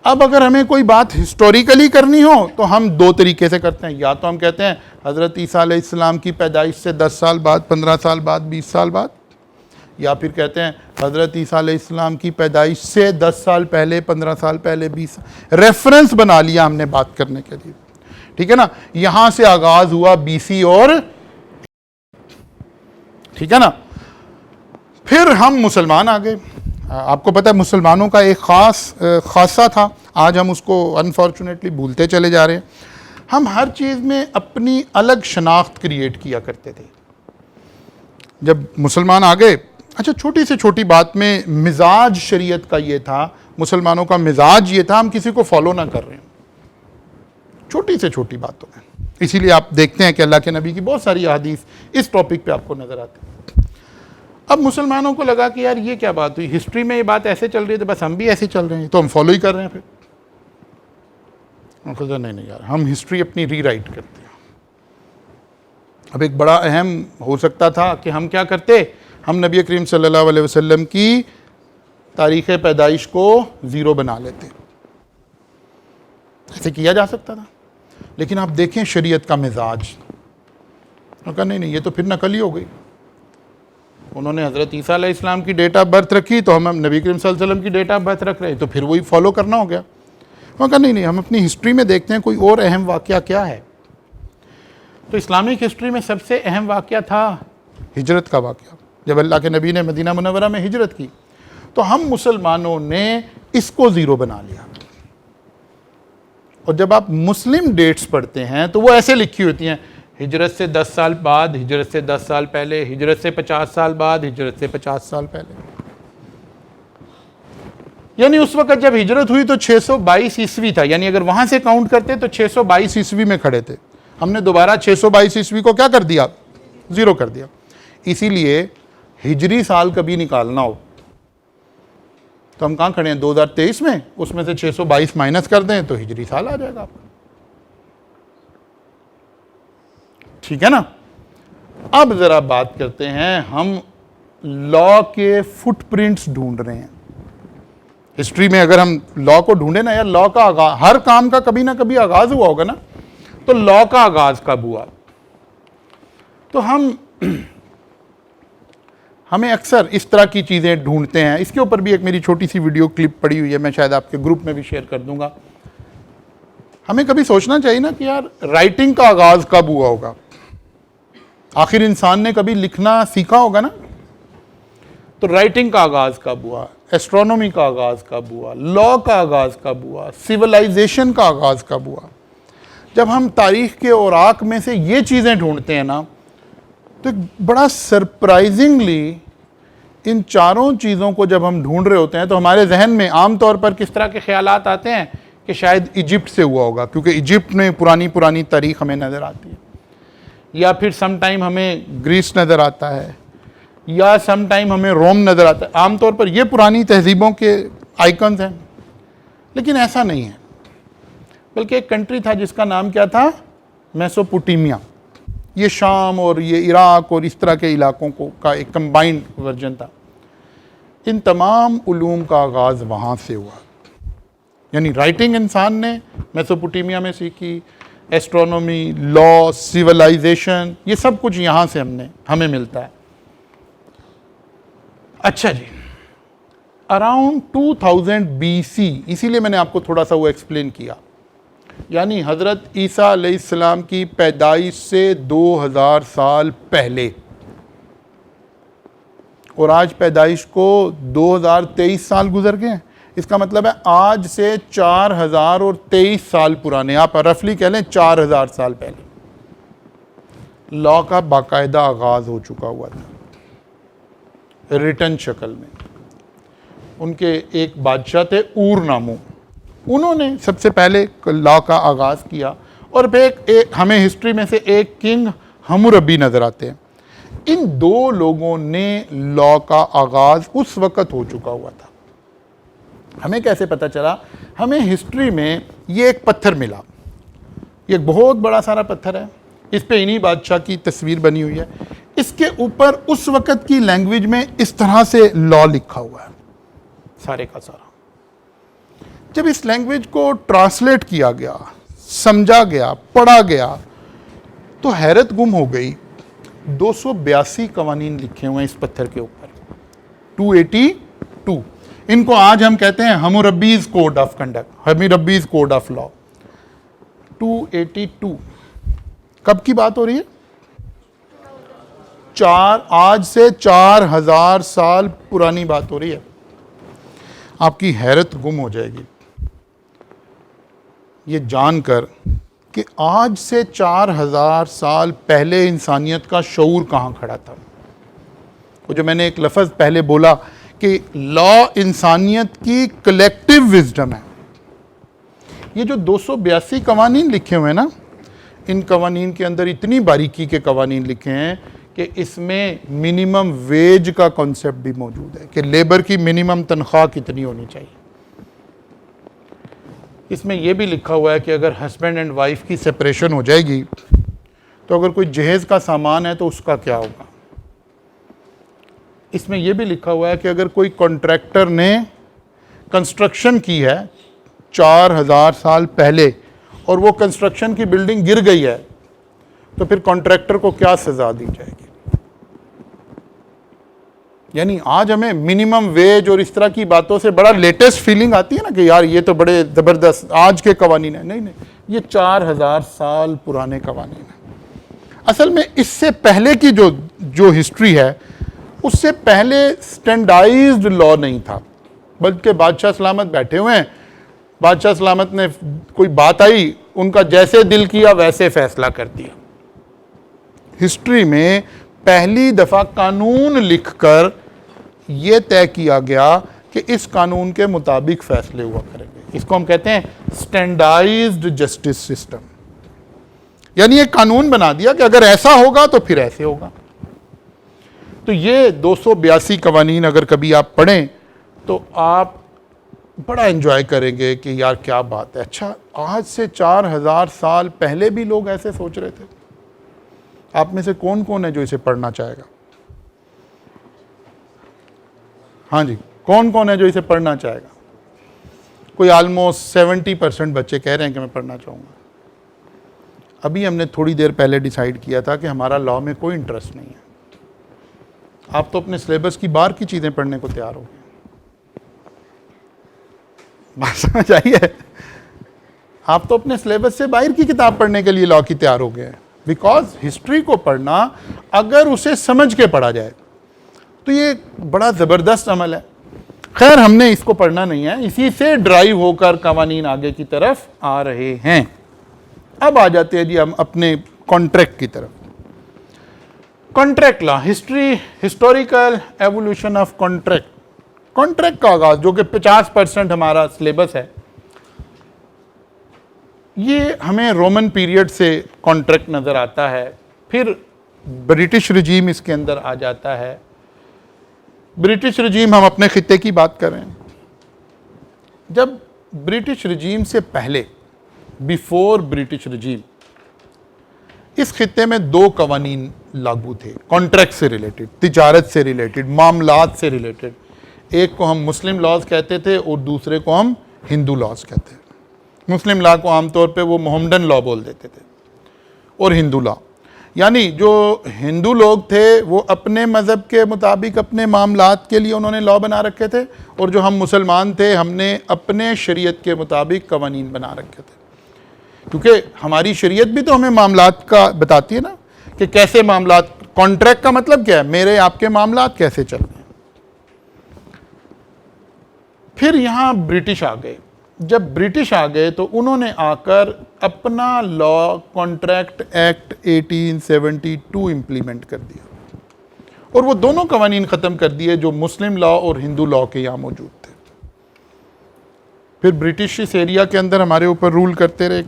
अब अगर हमें कोई बात हिस्टोरिकली करनी हो तो हम 2 तरीके से करते हैं। या तो हम कहते हैं हज़रत ईसा अलैहिस्सलाम की पैदाइश से 10 साल बाद, 15 साल बाद, 20 साल बाद, या फिर कहते हैं हज़रत ईसा अलैहिस्सलाम की पैदाइश से 10 साल पहले, 15 साल पहले, 20 रेफरेंस बना लिया हमने बात करने के लिए, ठीक है ना। यहाँ से आगाज़ हुआ बीसी और, ठीक है ना। फिर हम मुसलमान आ गए। आपको पता है मुसलमानों का एक खासा था, आज हम उसको अनफॉर्चुनेटली भूलते चले जा रहे हैं। हम हर चीज़ में अपनी अलग शनाख्त क्रिएट किया करते थे। जब मुसलमान आ गए, अच्छा छोटी से छोटी बात में मिजाज शरीयत का ये था, मुसलमानों का मिजाज ये था, हम किसी को फॉलो ना कर रहे हैं। छोटी से छोटी बातों में। इसीलिए आप देखते हैं कि अल्लाह के नबी की बहुत सारी हदीस इस टॉपिक पे आपको नजर आती है। अब मुसलमानों को लगा कि यार ये क्या बात हुई, हिस्ट्री में ये बात ऐसे चल रही है तो बस हम भी ऐसे चल रहे हैं, तो हम फॉलो ही कर रहे हैं। फिर नहीं यार, हम हिस्ट्री अपनी रीराइट करते हैं। अब एक बड़ा अहम हो सकता था कि हम क्या करते, हम नबी करीम सल्लल्लाहु अलैहि वसल्लम की तारीख़ पैदाइश को ज़ीरो बना लेते। ऐसे किया जा सकता था, लेकिन आप देखें शरीयत का मिजाज, कहा नहीं ये तो फिर नकल ही हो गई। उन्होंने हज़रत ईसा अलैहिस्सलाम की डेट ऑफ बर्थ रखी तो हम नबी करीम सल्लल्लाहु अलैहि वसल्लम की डेट ऑफ बर्थ रख रहे हैं, तो फिर वही फॉलो करना हो गया। कहा नहीं हम अपनी हिस्ट्री में देखते हैं कोई और अहम वाक़या क्या है। तो इस्लामिक हिस्ट्री में सबसे अहम वाक़या था हिजरत का वाक़या। जब अल्लाह के नबी ने मदीना मुनव्वरा में हिजरत की तो हम मुसलमानों ने इसको ज़ीरो बना लिया। और जब आप मुस्लिम डेट्स पढ़ते हैं तो वो ऐसे लिखी होती हैं, हिजरत से 10 साल बाद, हिजरत से 10 साल पहले, हिजरत से 50 साल बाद, हिजरत से 50 साल पहले। यानी उस वक्त जब हिजरत हुई तो 622 ईस्वी था, यानी अगर वहां से काउंट करते तो 622 ईस्वी में खड़े थे। हमने दोबारा 622 ईस्वी को क्या कर दिया, ज़ीरो कर दिया। इसीलिए हिजरी साल कभी निकालना हो तो हम कहाँ खड़े हैं, 2023 में, उसमें से 622 माइनस कर दें तो हिजरी साल आ जाएगा आपका। ठीक है ना। अब जरा बात करते हैं, हम लॉ के फुटप्रिंट्स ढूंढ रहे हैं। हिस्ट्री में अगर हम लॉ को ढूंढे ना, यार लॉ का आगाज, हर काम का कभी ना कभी आगाज हुआ होगा ना, तो लॉ का आगाज कब हुआ। तो हमें अक्सर इस तरह की चीज़ें ढूंढते हैं। इसके ऊपर भी एक मेरी छोटी सी वीडियो क्लिप पड़ी हुई है, मैं शायद आपके ग्रुप में भी शेयर कर दूंगा। हमें कभी सोचना चाहिए ना कि यार राइटिंग का आगाज कब हुआ होगा। आखिर इंसान ने कभी लिखना सीखा होगा ना, तो राइटिंग का आगाज कब हुआ, एस्ट्रोनॉमी का आगाज कब हुआ, लॉ का आगाज कब हुआ, सिविलाइजेशन का आगाज कब हुआ। जब हम तारीख के औराक में से ये चीज़ें ढूंढते हैं ना, तो बड़ा सरप्राइजिंगली इन चारों चीज़ों को जब हम ढूंढ रहे होते हैं तो हमारे जहन में आम तौर पर किस तरह के ख्यालात आते हैं कि शायद इजिप्ट से हुआ होगा, क्योंकि इजिप्ट में पुरानी तारीख हमें नज़र आती है, या फिर सम टाइम हमें ग्रीस नज़र आता है, या सम टाइम हमें रोम नज़र आता है। आमतौर पर ये पुरानी तहजीबों के आइकन्स हैं, लेकिन ऐसा नहीं है। बल्कि एक कंट्री था जिसका नाम क्या था, मेसोपोटामिया। ये शाम और ये इराक और इस तरह के इलाकों का एक कंबाइंड वर्जन था। इन तमाम उलूम का आगाज़ वहाँ से हुआ। यानी राइटिंग इंसान ने मेसोपोटामिया में सीखी, एस्ट्रोनॉमी, लॉ, सिविलाइजेशन, ये सब कुछ यहाँ से हमें मिलता है। अच्छा जी, अराउंड 2000 BC, इसीलिए मैंने आपको थोड़ा सा वो एक्सप्लेन किया, यानी हज़रत ईसा अलैहिस्सलाम की पैदाइश से 2000 साल पहले, और आज पैदाइश को 2023 साल गुजर गए हैं। इसका मतलब है आज से 4023 साल पुराने, आप रफली कह लें 4000 साल पहले लॉ का बाकायदा आगाज़ हो चुका हुआ था, रिटन शक्ल में। उनके एक बादशाह थे ऊर नामू, उन्होंने सबसे पहले लॉ का आगाज़ किया, और फिर हमें हिस्ट्री में से एक किंग हम्मुरबी नज़र आते हैं। इन दो लोगों ने लॉ का आगाज़ उस वक़्त हो चुका हुआ था। हमें कैसे पता चला, हमें हिस्ट्री में ये एक पत्थर मिला, ये एक बहुत बड़ा सारा पत्थर है, इस पे इन्हीं बादशाह की तस्वीर बनी हुई है। इसके ऊपर उस वक़्त की लैंग्वेज में इस तरह से लॉ लिखा हुआ है, सारे का सारा। जब इस लैंग्वेज को ट्रांसलेट किया गया, समझा गया, पढ़ा गया, तो हैरत गुम हो गई। 282 कवानीन लिखे हुए हैं इस पत्थर के ऊपर, 282। इनको आज हम कहते हैं Hammurabi's code of conduct, Hammurabi's code of law. 282 कब की बात हो रही है, आज से 4000 साल पुरानी बात हो रही है। आपकी हैरत गुम हो जाएगी ये जानकर कि आज से 4000 साल पहले इंसानियत का शऊर कहाँ खड़ा था। वो जो मैंने एक लफ्ज़ पहले बोला कि लॉ इंसानियत की कलेक्टिव विजडम है, ये जो 282 कवानीन लिखे हुए हैं ना, इन कवानीन के अंदर इतनी बारीकी के कवानीन लिखे हैं कि इसमें मिनिमम वेज का कॉन्सेप्ट भी मौजूद है कि लेबर की मिनिमम तनख्वाह कितनी होनी चाहिए। इसमें यह भी लिखा हुआ है कि अगर हस्बैंड एंड वाइफ की सेपरेशन हो जाएगी तो अगर कोई जहेज़ का सामान है तो उसका क्या होगा। इसमें यह भी लिखा हुआ है कि अगर कोई कॉन्ट्रैक्टर ने कंस्ट्रक्शन की है 4000 साल पहले और वो कंस्ट्रक्शन की बिल्डिंग गिर गई है तो फिर कॉन्ट्रैक्टर को क्या सजा दी जाएगी। यानी आज हमें मिनिमम वेज और इस तरह की बातों से बड़ा लेटेस्ट फीलिंग आती है ना कि यार ये तो बड़े ज़बरदस्त आज के कवानीन है। नहीं नहीं, ये 4000 साल पुराने कवानीन है। असल में इससे पहले की जो हिस्ट्री है, उससे पहले स्टैंडर्डाइज्ड लॉ नहीं था, बल्कि बादशाह सलामत बैठे हुए हैं, बादशाह सलामत ने कोई बात आई, उनका जैसे दिल किया वैसे फैसला कर दिया। हिस्ट्री में पहली दफ़ा कानून लिखकर यह तय किया गया कि इस कानून के मुताबिक फैसले हुआ करेंगे। इसको हम कहते हैं स्टैंडर्डाइज्ड जस्टिस सिस्टम। यानी एक कानून बना दिया कि अगर ऐसा होगा तो फिर ऐसे होगा। तो ये 282 कवानीन अगर कभी आप पढ़ें तो आप बड़ा एंजॉय करेंगे कि यार क्या बात है। अच्छा, आज से 4000 साल पहले भी लोग ऐसे सोच रहे थे। आप में से कौन कौन है जो इसे पढ़ना चाहेगा? हाँ जी, कौन कौन है जो इसे पढ़ना चाहेगा? कोई ऑलमोस्ट 70% बच्चे कह रहे हैं कि मैं पढ़ना चाहूँगा। अभी हमने थोड़ी देर पहले डिसाइड किया था कि हमारा लॉ में कोई इंटरेस्ट नहीं है। आप तो अपने सिलेबस की बाहर की चीज़ें पढ़ने को तैयार हो गए। बात समझ आई है? आप तो अपने सिलेबस से बाहर की किताब पढ़ने के लिए लॉ की तैयार हो गए। बिकॉज हिस्ट्री को पढ़ना, अगर उसे समझ के पढ़ा जाए तो ये बड़ा ज़बरदस्त अमल है। खैर, हमने इसको पढ़ना नहीं है, इसी से ड्राइव होकर कवानीन आगे की तरफ आ रहे हैं। अब आ जाते हैं जी हम अपने कॉन्ट्रैक्ट की तरफ। Contract law, historical evolution of contract. Contract का आगाज, जो कि 50% हमारा सिलेबस है, ये हमें रोमन पीरियड से कॉन्ट्रैक्ट नज़र आता है। फिर ब्रिटिश रजीम इसके अंदर आ जाता है। ब्रिटिश रजीम, हम अपने खित्ते की बात कर रहे हैं। जब ब्रिटिश रजीम से पहले, बिफोर ब्रिटिश रजीम, इस खित्ते में 2 कवानीन लागू थे कॉन्ट्रैक्ट से रिलेटेड, तिजारत से रिलेटेड, मामलात से रिलेटेड। एक को हम मुस्लिम लॉज कहते थे और दूसरे को हम हिंदू लॉज कहते हैं। मुस्लिम लॉ को आमतौर पे वो मोहम्मदन लॉ बोल देते थे, और हिंदू लॉ, यानी जो हिंदू लोग थे वो अपने मज़हब के मुताबिक अपने मामलात के लिए उन्होंने लॉ बना रखे थे, और जो हम मुसलमान थे हमने अपने शरीयत के मुताबिक कवानीन बना रखे थे। क्योंकि हमारी शरीयत भी तो हमें मामलात का बताती है ना कि कैसे मामलात, कॉन्ट्रैक्ट का मतलब क्या है, मेरे आपके मामलात कैसे चल रहे हैं। फिर यहाँ ब्रिटिश आ गए। जब ब्रिटिश आ गए तो उन्होंने आकर अपना लॉ कॉन्ट्रैक्ट एक्ट 1872 इम्प्लीमेंट कर दिया, और वो दोनों कवानीन ख़त्म कर दिए जो मुस्लिम लॉ और हिंदू लॉ के यहाँ मौजूद थे। फिर ब्रिटिश इस एरिया के अंदर हमारे ऊपर रूल करते रहे।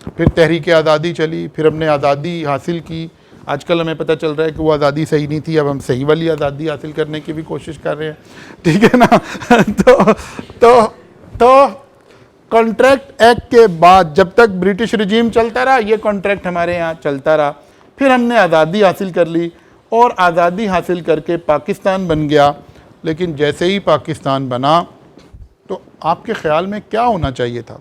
फिर तहरीक आज़ादी चली, फिर हमने आज़ादी हासिल की। आजकल हमें पता चल रहा है कि वो आज़ादी सही नहीं थी, अब हम सही वाली आज़ादी हासिल करने की भी कोशिश कर रहे हैं, ठीक है ना। तो कॉन्ट्रैक्ट एक्ट के बाद जब तक ब्रिटिश रजीम चलता रहा, ये कॉन्ट्रैक्ट हमारे यहाँ चलता रहा। फिर हमने आज़ादी हासिल कर ली, और आज़ादी हासिल करके पाकिस्तान बन गया। लेकिन जैसे ही पाकिस्तान बना तो आपके ख्याल में क्या होना चाहिए था?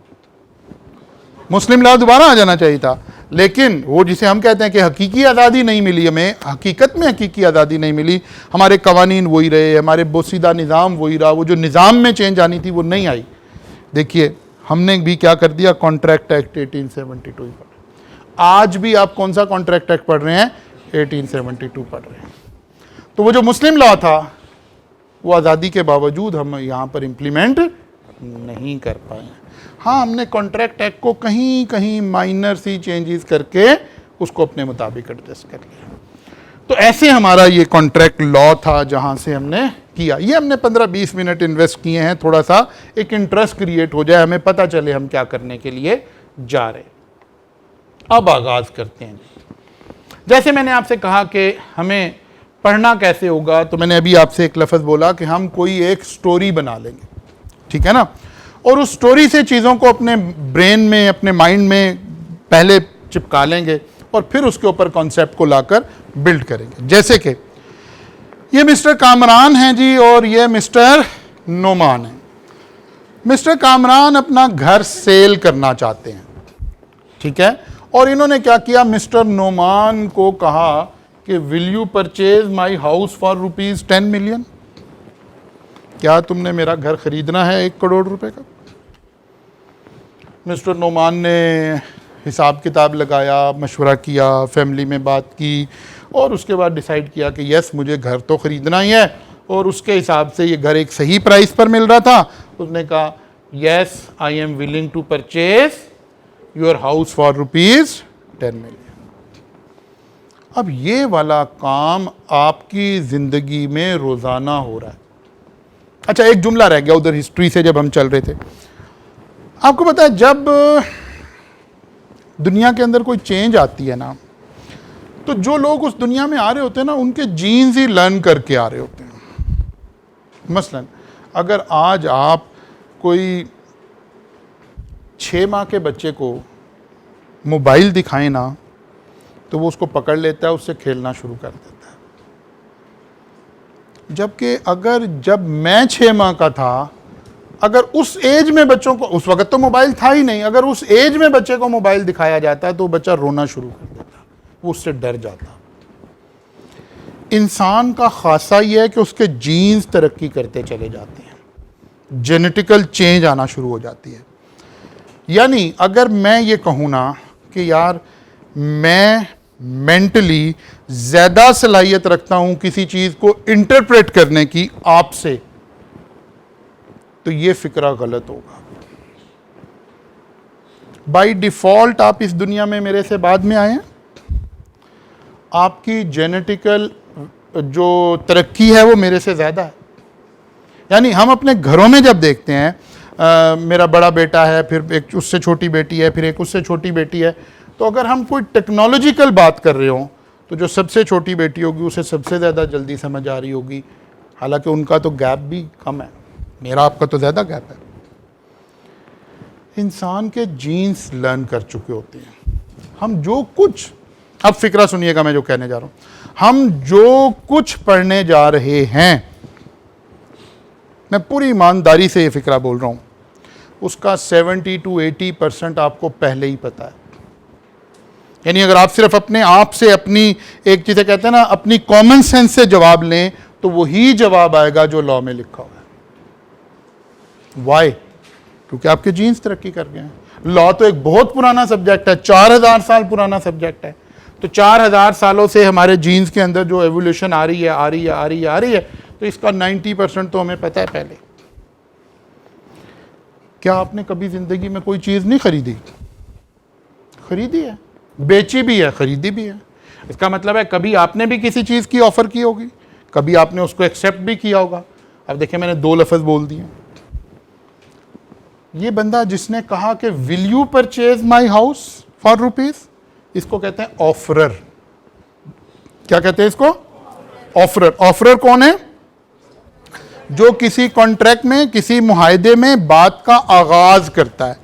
मुस्लिम लॉ दोबारा आ जाना चाहिए था। लेकिन वो जिसे हम कहते हैं कि हकीकी आज़ादी नहीं मिली हमें, हकीकत में हकीकी आज़ादी नहीं मिली। हमारे कवानीन वही रहे, हमारे बोसीदा निज़ाम वही रहा, वो जो निज़ाम में चेंज आनी थी वो नहीं आई। देखिए हमने भी क्या कर दिया, कॉन्ट्रैक्ट एक्ट 1872 ही पढ़। आज भी आप कौन सा कॉन्ट्रैक्ट एक्ट पढ़ रहे हैं? 1872 पढ़ रहे हैं। तो वो जो मुस्लिम लॉ था वो आज़ादी के बावजूद हम यहाँ पर इम्प्लीमेंट नहीं कर पाए। हाँ, हमने कॉन्ट्रैक्ट एक्ट को कहीं कहीं माइनर सी चेंजेस करके उसको अपने मुताबिक एडजस्ट कर लिया। तो ऐसे हमारा ये कॉन्ट्रैक्ट लॉ था जहाँ से हमने किया, ये हमने 15-20 मिनट इन्वेस्ट किए हैं, थोड़ा सा एक इंटरेस्ट क्रिएट हो जाए, हमें पता चले हम क्या करने के लिए जा रहे। अब आगाज करते हैं। जैसे मैंने आपसे कहा कि हमें पढ़ना कैसे होगा, तो मैंने अभी आपसे एक लफ्ज़ बोला कि हम कोई एक स्टोरी बना लेंगे, ठीक है ना, और उस स्टोरी से चीज़ों को अपने ब्रेन में, अपने माइंड में पहले चिपका लेंगे और फिर उसके ऊपर कॉन्सेप्ट को लाकर बिल्ड करेंगे। जैसे कि ये मिस्टर कामरान हैं जी और ये मिस्टर नोमान हैं। मिस्टर कामरान अपना घर सेल करना चाहते हैं, ठीक है, और इन्होंने क्या किया, मिस्टर नोमान को कहा कि will you purchase my house for ₹10 million, क्या तुमने मेरा घर खरीदना है 1 करोड़ रुपए का। मिस्टर नोमान ने हिसाब किताब लगाया, मशवरा किया, फैमिली में बात की और उसके बाद डिसाइड किया कि यस मुझे घर तो ख़रीदना ही है, और उसके हिसाब से ये घर एक सही प्राइस पर मिल रहा था। उसने कहा yes I am willing to purchase your house for ₹10 million. अब ये वाला काम आपकी ज़िंदगी में रोज़ाना हो रहा है। अच्छा, एक जुमला रह गया उधर हिस्ट्री से जब हम चल रहे थे। आपको पता है जब दुनिया के अंदर कोई चेंज आती है ना, तो जो लोग उस दुनिया में आ रहे होते हैं ना, उनके जीन्स ही लर्न करके आ रहे होते हैं। मसलन अगर आज आप कोई 6 माह के बच्चे को मोबाइल दिखाएं ना, तो वो उसको पकड़ लेता है, उससे खेलना शुरू कर देता है। जबकि अगर जब मैं 6 माह का था, अगर उस एज में बच्चों को, उस वक्त तो मोबाइल था ही नहीं, अगर उस एज में बच्चे को मोबाइल दिखाया जाता तो बच्चा रोना शुरू कर देता, वो उससे डर जाता। इंसान का खासा ये है कि उसके जीन्स तरक्की करते चले जाते हैं, जेनेटिकल चेंज आना शुरू हो जाती है। यानी अगर मैं ये कहूँ ना कि यार मैं मेंटली ज़्यादा सलाहियत रखता हूँ किसी चीज़ को इंटरप्रेट करने की आपसे, तो ये फिक्रा गलत होगा। बाय डिफ़ॉल्ट आप इस दुनिया में मेरे से बाद में आए हैं, आपकी जेनेटिकल जो तरक्की है वो मेरे से ज़्यादा है। यानी हम अपने घरों में जब देखते हैं, मेरा बड़ा बेटा है, फिर एक उससे छोटी बेटी है, फिर एक उससे छोटी बेटी है, तो अगर हम कोई टेक्नोलॉजिकल बात कर रहे हों तो जो सबसे छोटी बेटी होगी उसे सबसे ज़्यादा जल्दी समझ आ रही होगी, हालांकि उनका तो गैप भी कम है, मेरा आपका तो ज़्यादा गैप है। इंसान के जीन्स लर्न कर चुके होते हैं। हम जो कुछ, अब फिक्रा सुनिएगा मैं जो कहने जा रहा हूँ, हम जो कुछ पढ़ने जा रहे हैं, मैं पूरी ईमानदारी से ये फिक्रा बोल रहा हूँ, उसका 70 to 80% आपको पहले ही पता है। यानी अगर आप सिर्फ अपने आप से अपनी एक चीज़ें कहते हैं ना, अपनी कॉमन सेंस से जवाब लें तो वही जवाब आएगा जो लॉ में लिखा हुआ है। वाई? क्योंकि आपके जीन्स तरक्की कर गए हैं। लॉ तो एक बहुत पुराना सब्जेक्ट है, 4000 साल पुराना सब्जेक्ट है। तो 4000 सालों से हमारे जीन्स के अंदर जो एवोल्यूशन आ रही है, तो इसका 90% तो हमें पता है पहले। क्या आपने कभी जिंदगी में कोई चीज़ नहीं खरीदी? खरीदी है, बेची भी है, खरीदी भी है। इसका मतलब है कभी आपने भी किसी चीज़ की ऑफर की होगी, कभी आपने उसको एक्सेप्ट भी किया होगा। अब देखिए मैंने 2 लफ्ज़ बोल दिए। ये बंदा जिसने कहा कि will you purchase my house for ₹, इसको कहते हैं ऑफरर। क्या कहते हैं इसको? ऑफरर। ऑफरर कौन है? जो किसी कॉन्ट्रैक्ट में, किसी मुआहदे में बात का आगाज करता है,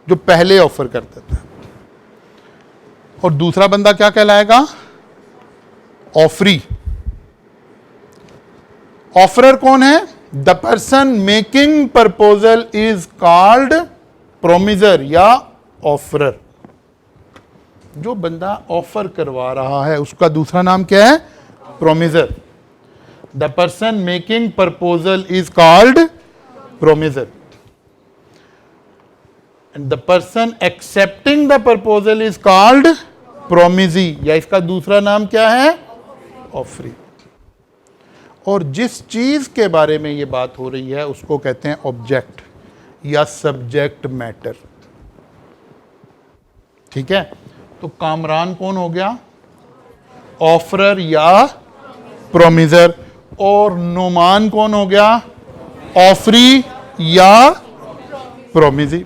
जो पहले ऑफर कर देता है। और दूसरा बंदा क्या कहलाएगा? ऑफरी। ऑफरर कौन है? The person making proposal is called promisor या ऑफरर। जो बंदा ऑफर करवा रहा है उसका दूसरा नाम क्या है? Promisor. The person making proposal is called promisor and the person accepting the proposal is called promisee, या इसका दूसरा नाम क्या है? ऑफरी। और जिस चीज के बारे में ये बात हो रही है उसको कहते हैं ऑब्जेक्ट या सब्जेक्ट मैटर। ठीक है, तो कामरान कौन हो गया? ऑफरर या प्रोमिजर। और नोमान कौन हो गया? ऑफरी या प्रोमिजी।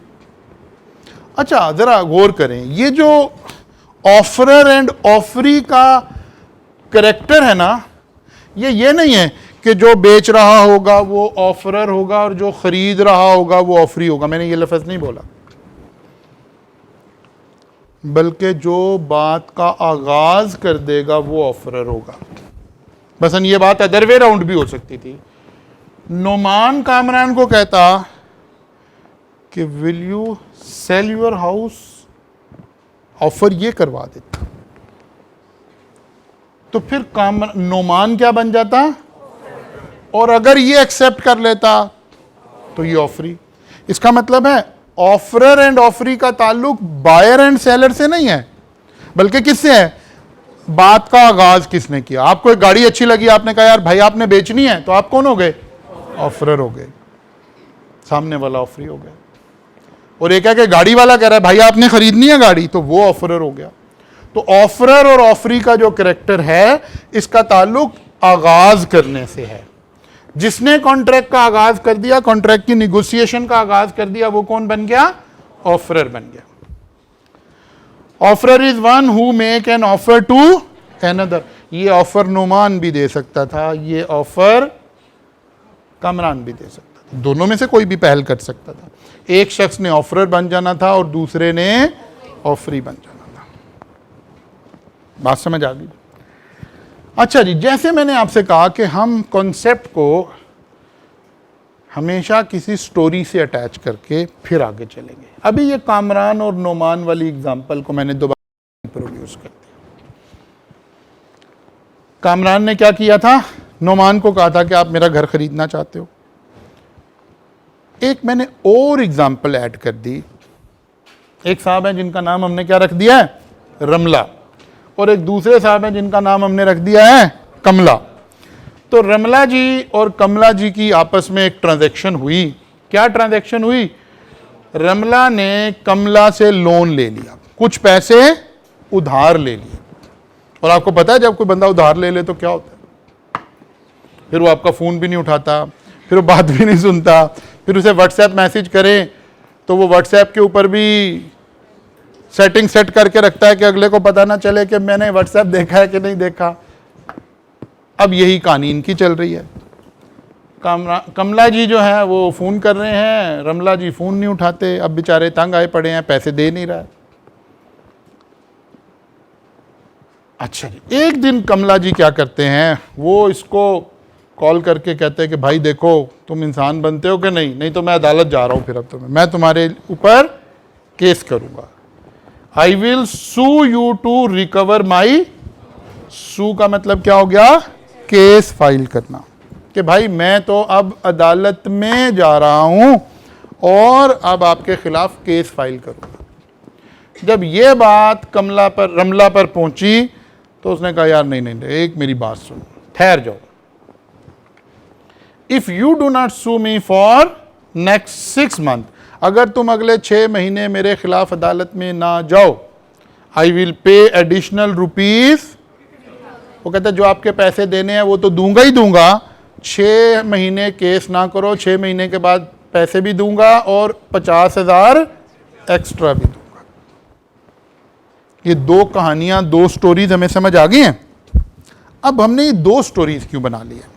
अच्छा जरा गौर करें, ये जो ऑफरर एंड ऑफरी का करेक्टर है ना, ये नहीं है कि जो बेच रहा होगा वो ऑफरर होगा और जो खरीद रहा होगा वो ऑफरी होगा। मैंने ये लफ्ज नहीं बोला, बल्कि जो बात का आगाज कर देगा वो ऑफरर होगा। बसन ये बात अदर वे राउंड भी हो सकती थी। नोमान कामरान को कहता कि will you sell your house, offer ये करवा देता, तो फिर नोमान क्या बन जाता? और अगर ये एक्सेप्ट कर लेता तो ये ऑफरी। इसका मतलब है ऑफरर एंड ऑफरी का ताल्लुक बायर एंड सेलर से नहीं है, बल्कि किससे है? बात का आगाज किसने किया। आपको एक गाड़ी अच्छी लगी, आपने कहा यार भाई आपने बेचनी है, तो आप कौन हो गए? ऑफरर हो गए, सामने वाला ऑफरी हो गया। और एक है कि गाड़ी वाला कह रहा है भाई आपने खरीदनी है गाड़ी, तो वो ऑफरर हो गया। तो ऑफरर और ऑफरी का जो कैरेक्टर है, इसका ताल्लुक आगाज करने से है। जिसने कॉन्ट्रैक्ट का आगाज कर दिया, कॉन्ट्रैक्ट की निगोशिएशन का आगाज कर दिया, वो कौन बन गया? ऑफरर बन गया। Offerer is one who make an offer to another. ये ऑफर नोमान भी दे सकता था, ये ऑफर कामरान भी दे सकता था, दोनों में से कोई भी पहल कर सकता था। एक शख्स ने ऑफरर बन जाना था और दूसरे ने ऑफरी बन जाना था। बात समझ आ गई? अच्छा जी, जैसे मैंने आपसे कहा कि हम कॉन्सेप्ट को हमेशा किसी स्टोरी से अटैच करके फिर आगे चलेंगे। अभी ये कामरान और नोमान वाली एग्जांपल को मैंने दोबारा प्रोड्यूस कर दिया। कामरान ने क्या किया था? नोमान को कहा था कि आप मेरा घर खरीदना चाहते हो। एक मैंने और एग्जांपल ऐड कर दी। एक साहब हैं जिनका नाम हमने क्या रख दिया है? रमला। और एक दूसरे साहब हैं जिनका नाम हमने रख दिया है कमला। तो रमला जी और कमला जी की आपस में एक ट्रांजैक्शन हुई। क्या ट्रांजैक्शन हुई? रमला ने कमला से लोन ले लिया, कुछ पैसे उधार ले लिए। और आपको पता है जब कोई बंदा उधार ले ले तो क्या होता है? फिर वो आपका फ़ोन भी नहीं उठाता, फिर वो बात भी नहीं सुनता, फिर उसे व्हाट्सएप मैसेज करें तो वो व्हाट्सएप के ऊपर भी सेटिंग सेट करके रखता है कि अगले को पता ना चले कि मैंने व्हाट्सएप देखा है कि नहीं देखा। अब यही कहानी इनकी चल रही है। कमला जी जो है वो फ़ोन कर रहे हैं, रमला जी फ़ोन नहीं उठाते। अब बेचारे तंग आए पड़े हैं, पैसे दे नहीं रहा है। अच्छा जी, एक दिन कमला जी क्या करते हैं, वो इसको कॉल करके कहते हैं कि भाई देखो तुम इंसान बनते हो कि नहीं, नहीं तो मैं अदालत जा रहा हूँ, फिर अब मैं तुम्हारे ऊपर केस करूँगा। I will sue you to recover my. Sue का मतलब क्या हो गया? केस फाइल करना, कि भाई मैं तो अब अदालत में जा रहा हूं और अब आपके खिलाफ केस फाइल करूंगा। जब ये बात रमला पर पहुंची तो उसने कहा यार नहीं नहीं, एक मेरी बात सुनो, ठहर जाओ। If you do not sue me for next 6 months, अगर तुम अगले 6 महीने मेरे खिलाफ अदालत में ना जाओ, I will pay additional rupees. वो कहता है जो आपके पैसे देने हैं वो तो दूंगा ही दूंगा, 6 महीने केस ना करो, 6 महीने के बाद पैसे भी दूंगा और 50,000 एक्स्ट्रा भी दूंगा। ये 2 कहानियां, 2 स्टोरीज हमें समझ आ गई हैं। अब हमने ये 2 स्टोरीज क्यों बना ली है?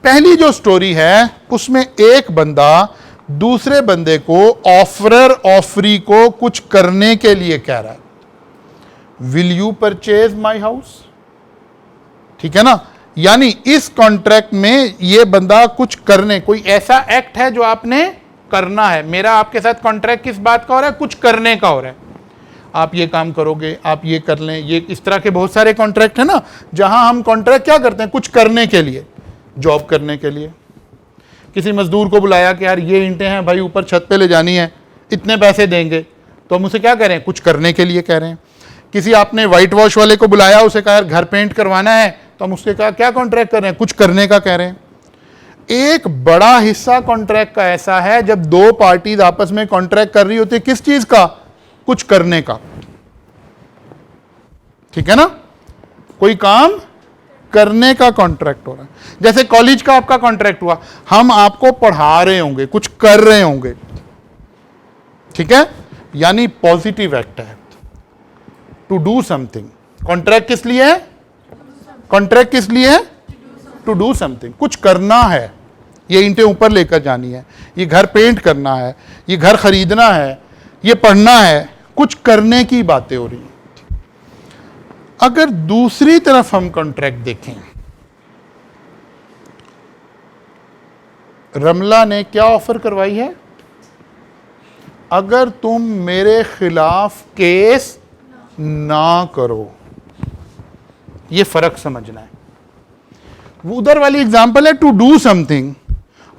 पहली जो स्टोरी है उसमें एक बंदा दूसरे बंदे को, ऑफरर ऑफरी को कुछ करने के लिए कह रहा है, will you purchase my house. ठीक है ना? यानी इस कॉन्ट्रैक्ट में ये बंदा कुछ करने, कोई ऐसा एक्ट है जो आपने करना है। मेरा आपके साथ कॉन्ट्रैक्ट किस बात का हो रहा है? कुछ करने का हो रहा है। आप ये काम करोगे, आप ये कर लें, ये इस तरह के बहुत सारे कॉन्ट्रैक्ट है ना, जहां हम कॉन्ट्रैक्ट क्या करते हैं? कुछ करने के लिए, जॉब करने के लिए। किसी मजदूर को बुलाया कि यार ये ईंटें हैं भाई ऊपर छत पे ले जानी है, इतने पैसे देंगे, तो हम उसे क्या कह रहे हैं? कुछ करने के लिए कह रहे हैं। किसी आपने वाइट वॉश वाले को बुलाया, उसे कहा यार घर पेंट करवाना है, तो हम उसके कहा क्या कॉन्ट्रैक्ट कर रहे हैं? कुछ करने का कह रहे हैं। एक बड़ा हिस्सा कॉन्ट्रैक्ट का ऐसा है जब 2 पार्टीज आपस में कॉन्ट्रैक्ट कर रही होती है, किस चीज का? कुछ करने का। ठीक है ना? कोई काम करने का कॉन्ट्रैक्ट हो रहा है। जैसे कॉलेज का आपका कॉन्ट्रैक्ट हुआ, हम आपको पढ़ा रहे होंगे, कुछ कर रहे होंगे, ठीक है, यानी पॉजिटिव एक्ट है, टू डू समथिंग। कॉन्ट्रैक्ट किस लिए है? कॉन्ट्रैक्ट किस लिए है? टू डू समथिंग, कुछ करना है, ये ईंटें ऊपर लेकर जानी है, ये घर पेंट करना है, ये घर खरीदना है, ये पढ़ना है, कुछ करने की बातें हो रही हैं। अगर दूसरी तरफ हम कॉन्ट्रैक्ट देखें, रमला ने क्या ऑफर करवाई है? अगर तुम मेरे खिलाफ केस ना करो, ये फर्क समझना है। वो उधर वाली एग्जांपल है टू डू समथिंग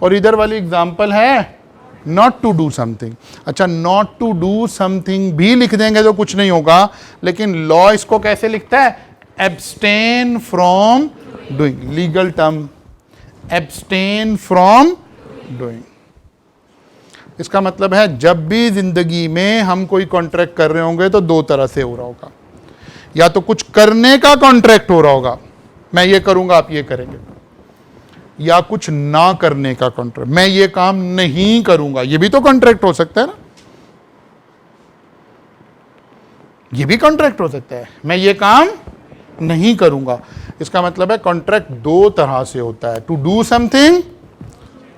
और इधर वाली एग्जांपल है नॉट टू डू समथिंग। अच्छा, नॉट टू डू समथिंग भी लिख देंगे तो कुछ नहीं होगा, लेकिन लॉ इसको कैसे लिखता है? Abstain from doing, legal term, abstain from doing. इसका मतलब है जब भी जिंदगी में हम कोई कॉन्ट्रैक्ट कर रहे होंगे तो दो तरह से हो रहा होगा, या तो कुछ करने का कॉन्ट्रैक्ट हो रहा होगा, मैं ये करूंगा आप ये करेंगे, या कुछ ना करने का कॉन्ट्रैक्ट, मैं ये काम नहीं करूंगा, ये भी तो कॉन्ट्रैक्ट हो सकता है ना, ये भी कॉन्ट्रैक्ट हो सकता है, मैं ये काम नहीं करूंगा। इसका मतलब है कॉन्ट्रैक्ट दो तरह से होता है, टू डू समथिंग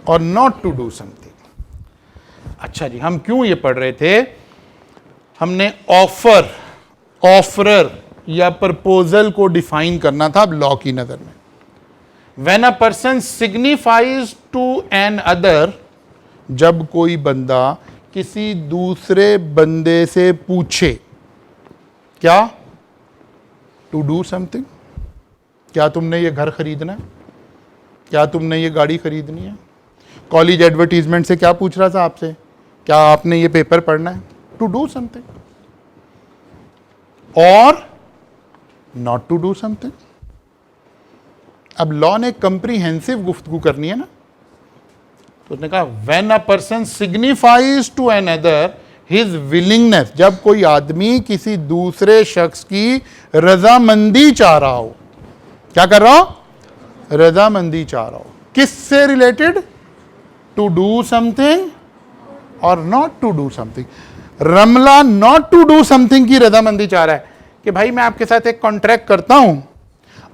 और नॉट टू डू समथिंग। अच्छा जी, हम क्यों ये पढ़ रहे थे? हमने ऑफर, ऑफरर या प्रपोजल को डिफाइन करना था अब लॉ की नजर में। When a person signifies to an other, जब कोई बंदा किसी दूसरे बंदे से पूछे, क्या? टू डू समथिंग, क्या तुमने ये घर खरीदना है, क्या तुमने ये गाड़ी खरीदनी है। कॉलेज एडवर्टीजमेंट से क्या पूछ रहा था आपसे? क्या आपने ये पेपर पढ़ना है? To do something. और नॉट टू डू समथिंग। अब लॉ ने कंप्रीहेंसिव गुफ्तगू करनी है ना, तो उसने कहा when a person signifies to another his willingness, जब कोई आदमी किसी दूसरे शख्स की रजामंदी चाह रहा हो, क्या कर रहा हो? रजामंदी चाह रहा हो, किससे रिलेटेड? टू डू समथिंग और नॉट टू डू समथिंग। रमला नॉट टू डू समथिंग की रजामंदी चाह रहा है कि भाई मैं आपके साथ एक कॉन्ट्रैक्ट करता हूं,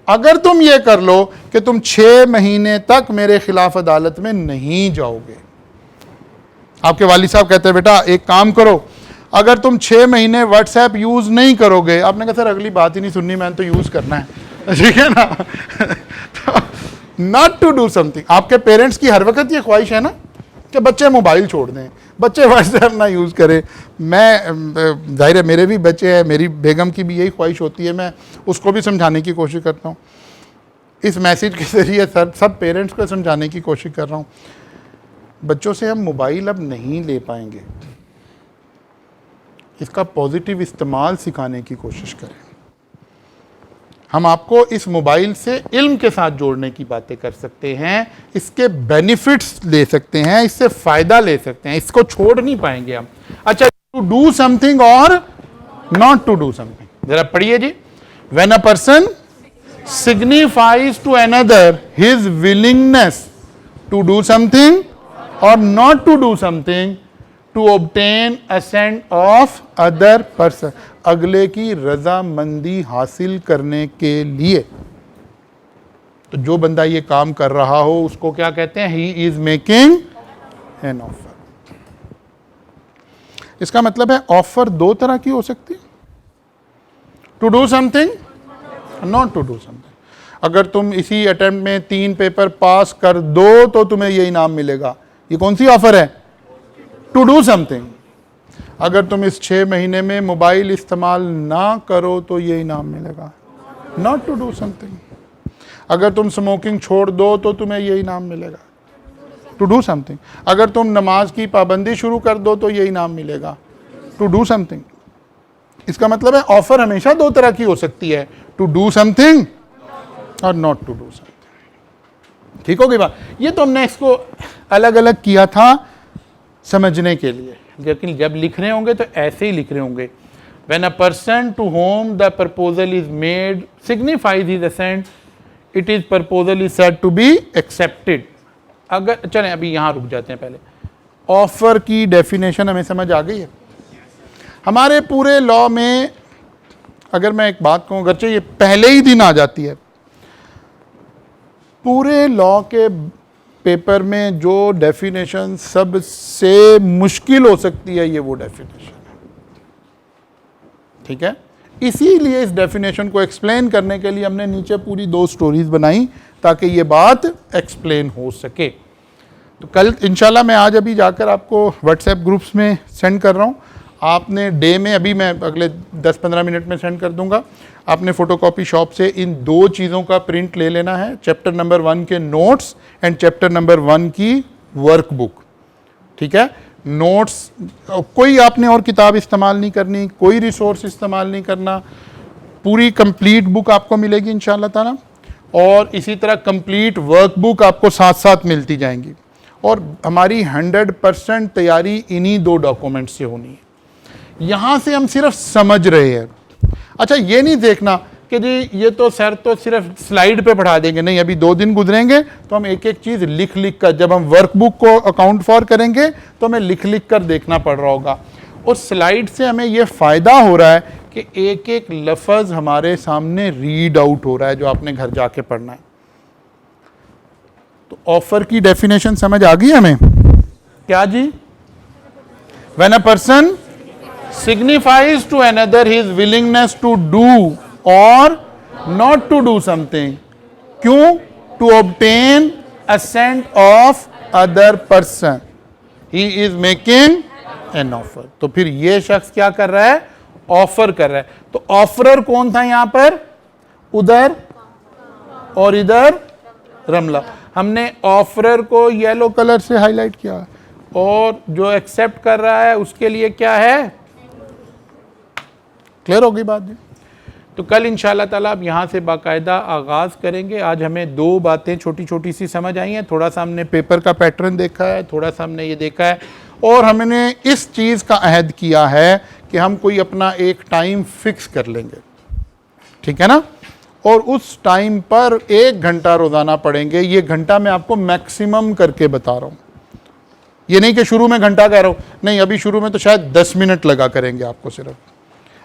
अगर तुम ये कर लो कि तुम 6 महीने तक मेरे खिलाफ अदालत में नहीं जाओगे। आपके वालिद साहब कहते हैं बेटा एक काम करो, अगर तुम 6 महीने व्हाट्सएप यूज नहीं करोगे, आपने कहा सर अगली बात ही नहीं सुननी, मैंने तो यूज करना है, ठीक है ना। तो नॉट टू डू समथिंग। आपके पेरेंट्स की हर वक्त ये ख्वाहिश है ना कि बच्चे मोबाइल छोड़ दें, बच्चे व्हाट्सएप ना यूज़ करें। मैं जाहिर है मेरे भी बच्चे हैं, मेरी बेगम की भी यही ख्वाहिश होती है, मैं उसको भी समझाने की कोशिश करता हूँ। इस मैसेज के ज़रिए सब पेरेंट्स को समझाने की कोशिश कर रहा हूँ, बच्चों से हम मोबाइल अब नहीं ले पाएंगे, इसका पॉजिटिव इस्तेमाल सिखाने की कोशिश करें। हम आपको इस मोबाइल से इल्म के साथ जोड़ने की बातें कर सकते हैं, इसके बेनिफिट्स ले सकते हैं, इससे फ़ायदा ले सकते हैं, इसको छोड़ नहीं पाएंगे हम। अच्छा, टू डू समथिंग और नॉट टू डू समथिंग, जरा पढ़िए जी। When a person signifies to another his willingness to do something और not to do something to obtain assent of other person, अगले की रजामंदी हासिल करने के लिए। तो जो बंदा ये काम कर रहा हो उसको क्या कहते हैं? He is making an offer. इसका मतलब है ऑफर दो तरह की हो सकती है, to do something, not to do something. अगर तुम इसी अटेम्प्ट में 3 पेपर पास कर दो तो तुम्हें ये इनाम मिलेगा, ये कौन सी ऑफर है? To do something. अगर तुम इस 6 महीने में मोबाइल इस्तेमाल ना करो तो ये इनाम मिलेगा, नॉट टू डू समथिंग। अगर तुम स्मोकिंग छोड़ दो तो तुम्हें ये इनाम मिलेगा, टू डू समथिंग। अगर तुम नमाज की पाबंदी शुरू कर दो तो ये इनाम मिलेगा, टू डू समथिंग। इसका मतलब है ऑफर हमेशा दो तरह की हो सकती है, टू डू समथिंग और नॉट टू डू समथिंग। ठीक हो गई बात? ये तो हमने इसको अलग अलग किया था समझने के लिए, लेकिन जब लिख रहे होंगे तो ऐसे ही लिख रहे होंगे। When a person to whom the proposal is made signifies his assent it is proposal is said to be accepted. अगर चलें अभी यहां रुक जाते हैं, पहले ऑफर की डेफिनेशन हमें समझ आ गई है। हमारे पूरे लॉ में अगर मैं एक बात कहूं, अगरचे ये पहले ही दिन आ जाती है, पूरे लॉ के पेपर में जो डेफिनेशन सबसे मुश्किल हो सकती है, ये वो डेफिनेशन है। ठीक है, इसीलिए इस डेफिनेशन को एक्सप्लेन करने के लिए हमने नीचे पूरी 2 स्टोरीज बनाई ताकि ये बात एक्सप्लेन हो सके। तो कल इंशाल्लाह मैं आज अभी जाकर आपको व्हाट्सएप ग्रुप्स में सेंड कर रहा हूँ। आपने डे में, अभी मैं अगले 10-15 मिनट में सेंड कर दूंगा, आपने फोटोकॉपी शॉप से इन 2 चीज़ों का प्रिंट ले लेना है, चैप्टर नंबर 1 के नोट्स एंड चैप्टर नंबर 1 की वर्कबुक। ठीक है, नोट्स, कोई आपने और किताब इस्तेमाल नहीं करनी, कोई रिसोर्स इस्तेमाल नहीं करना, पूरी कंप्लीट बुक आपको मिलेगी इंशाअल्लाह ताला, और इसी तरह कंप्लीट वर्कबुक आपको साथ साथ मिलती जाएंगी। और हमारी 100% तैयारी इन्हीं 2 डॉक्यूमेंट से होनी है। यहाँ से हम सिर्फ समझ रहे हैं। अच्छा, ये नहीं देखना कि जी ये तो सर तो सिर्फ स्लाइड पे पढ़ा देंगे, नहीं, अभी 2 दिन गुजरेंगे तो हम एक एक चीज़ लिख लिख कर, जब हम वर्कबुक को अकाउंट फॉर करेंगे तो हमें लिख लिख कर देखना पड़ रहा होगा। और स्लाइड से हमें ये फ़ायदा हो रहा है कि एक एक लफ्ज़ हमारे सामने रीड आउट हो रहा है जो आपने घर जाके पढ़ना है। तो ऑफर की डेफिनेशन समझ आ गई हमें? क्या जी? When a person signifies to another his willingness to do or not to do something, क्यों? To obtain assent of other person, he is making an offer। तो फिर ये शख्स क्या कर रहा है? ऑफर कर रहा है। तो ऑफरर कौन था यहां पर? उधर और इधर रमला। हमने ऑफरर को येलो कलर से हाईलाइट किया, और जो एक्सेप्ट कर रहा है उसके लिए क्या है? क्लियर हो गई बात जी? तो कल इंशाल्लाह ताला अब यहाँ से बाकायदा आगाज़ करेंगे। आज हमें 2 बातें छोटी छोटी सी समझ आई हैं। थोड़ा सा हमने पेपर का पैटर्न देखा है, थोड़ा सा हमने ये देखा है, और हमने इस चीज़ का अहद किया है कि हम कोई अपना एक टाइम फिक्स कर लेंगे, ठीक है ना, और उस टाइम पर 1 घंटा रोज़ाना पढ़ेंगे। ये घंटा मैं आपको मैक्सिमम करके बता रहा हूँ, ये नहीं कि शुरू में घंटा कह रहा हूँ, नहीं, अभी शुरू में तो शायद 10 मिनट लगा करेंगे आपको सिर्फ,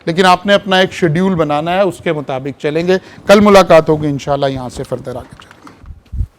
लेकिन आपने अपना एक शेड्यूल बनाना है, उसके मुताबिक चलेंगे। कल मुलाकात होगी इंशाल्लाह, यहाँ से फर्दर आगे।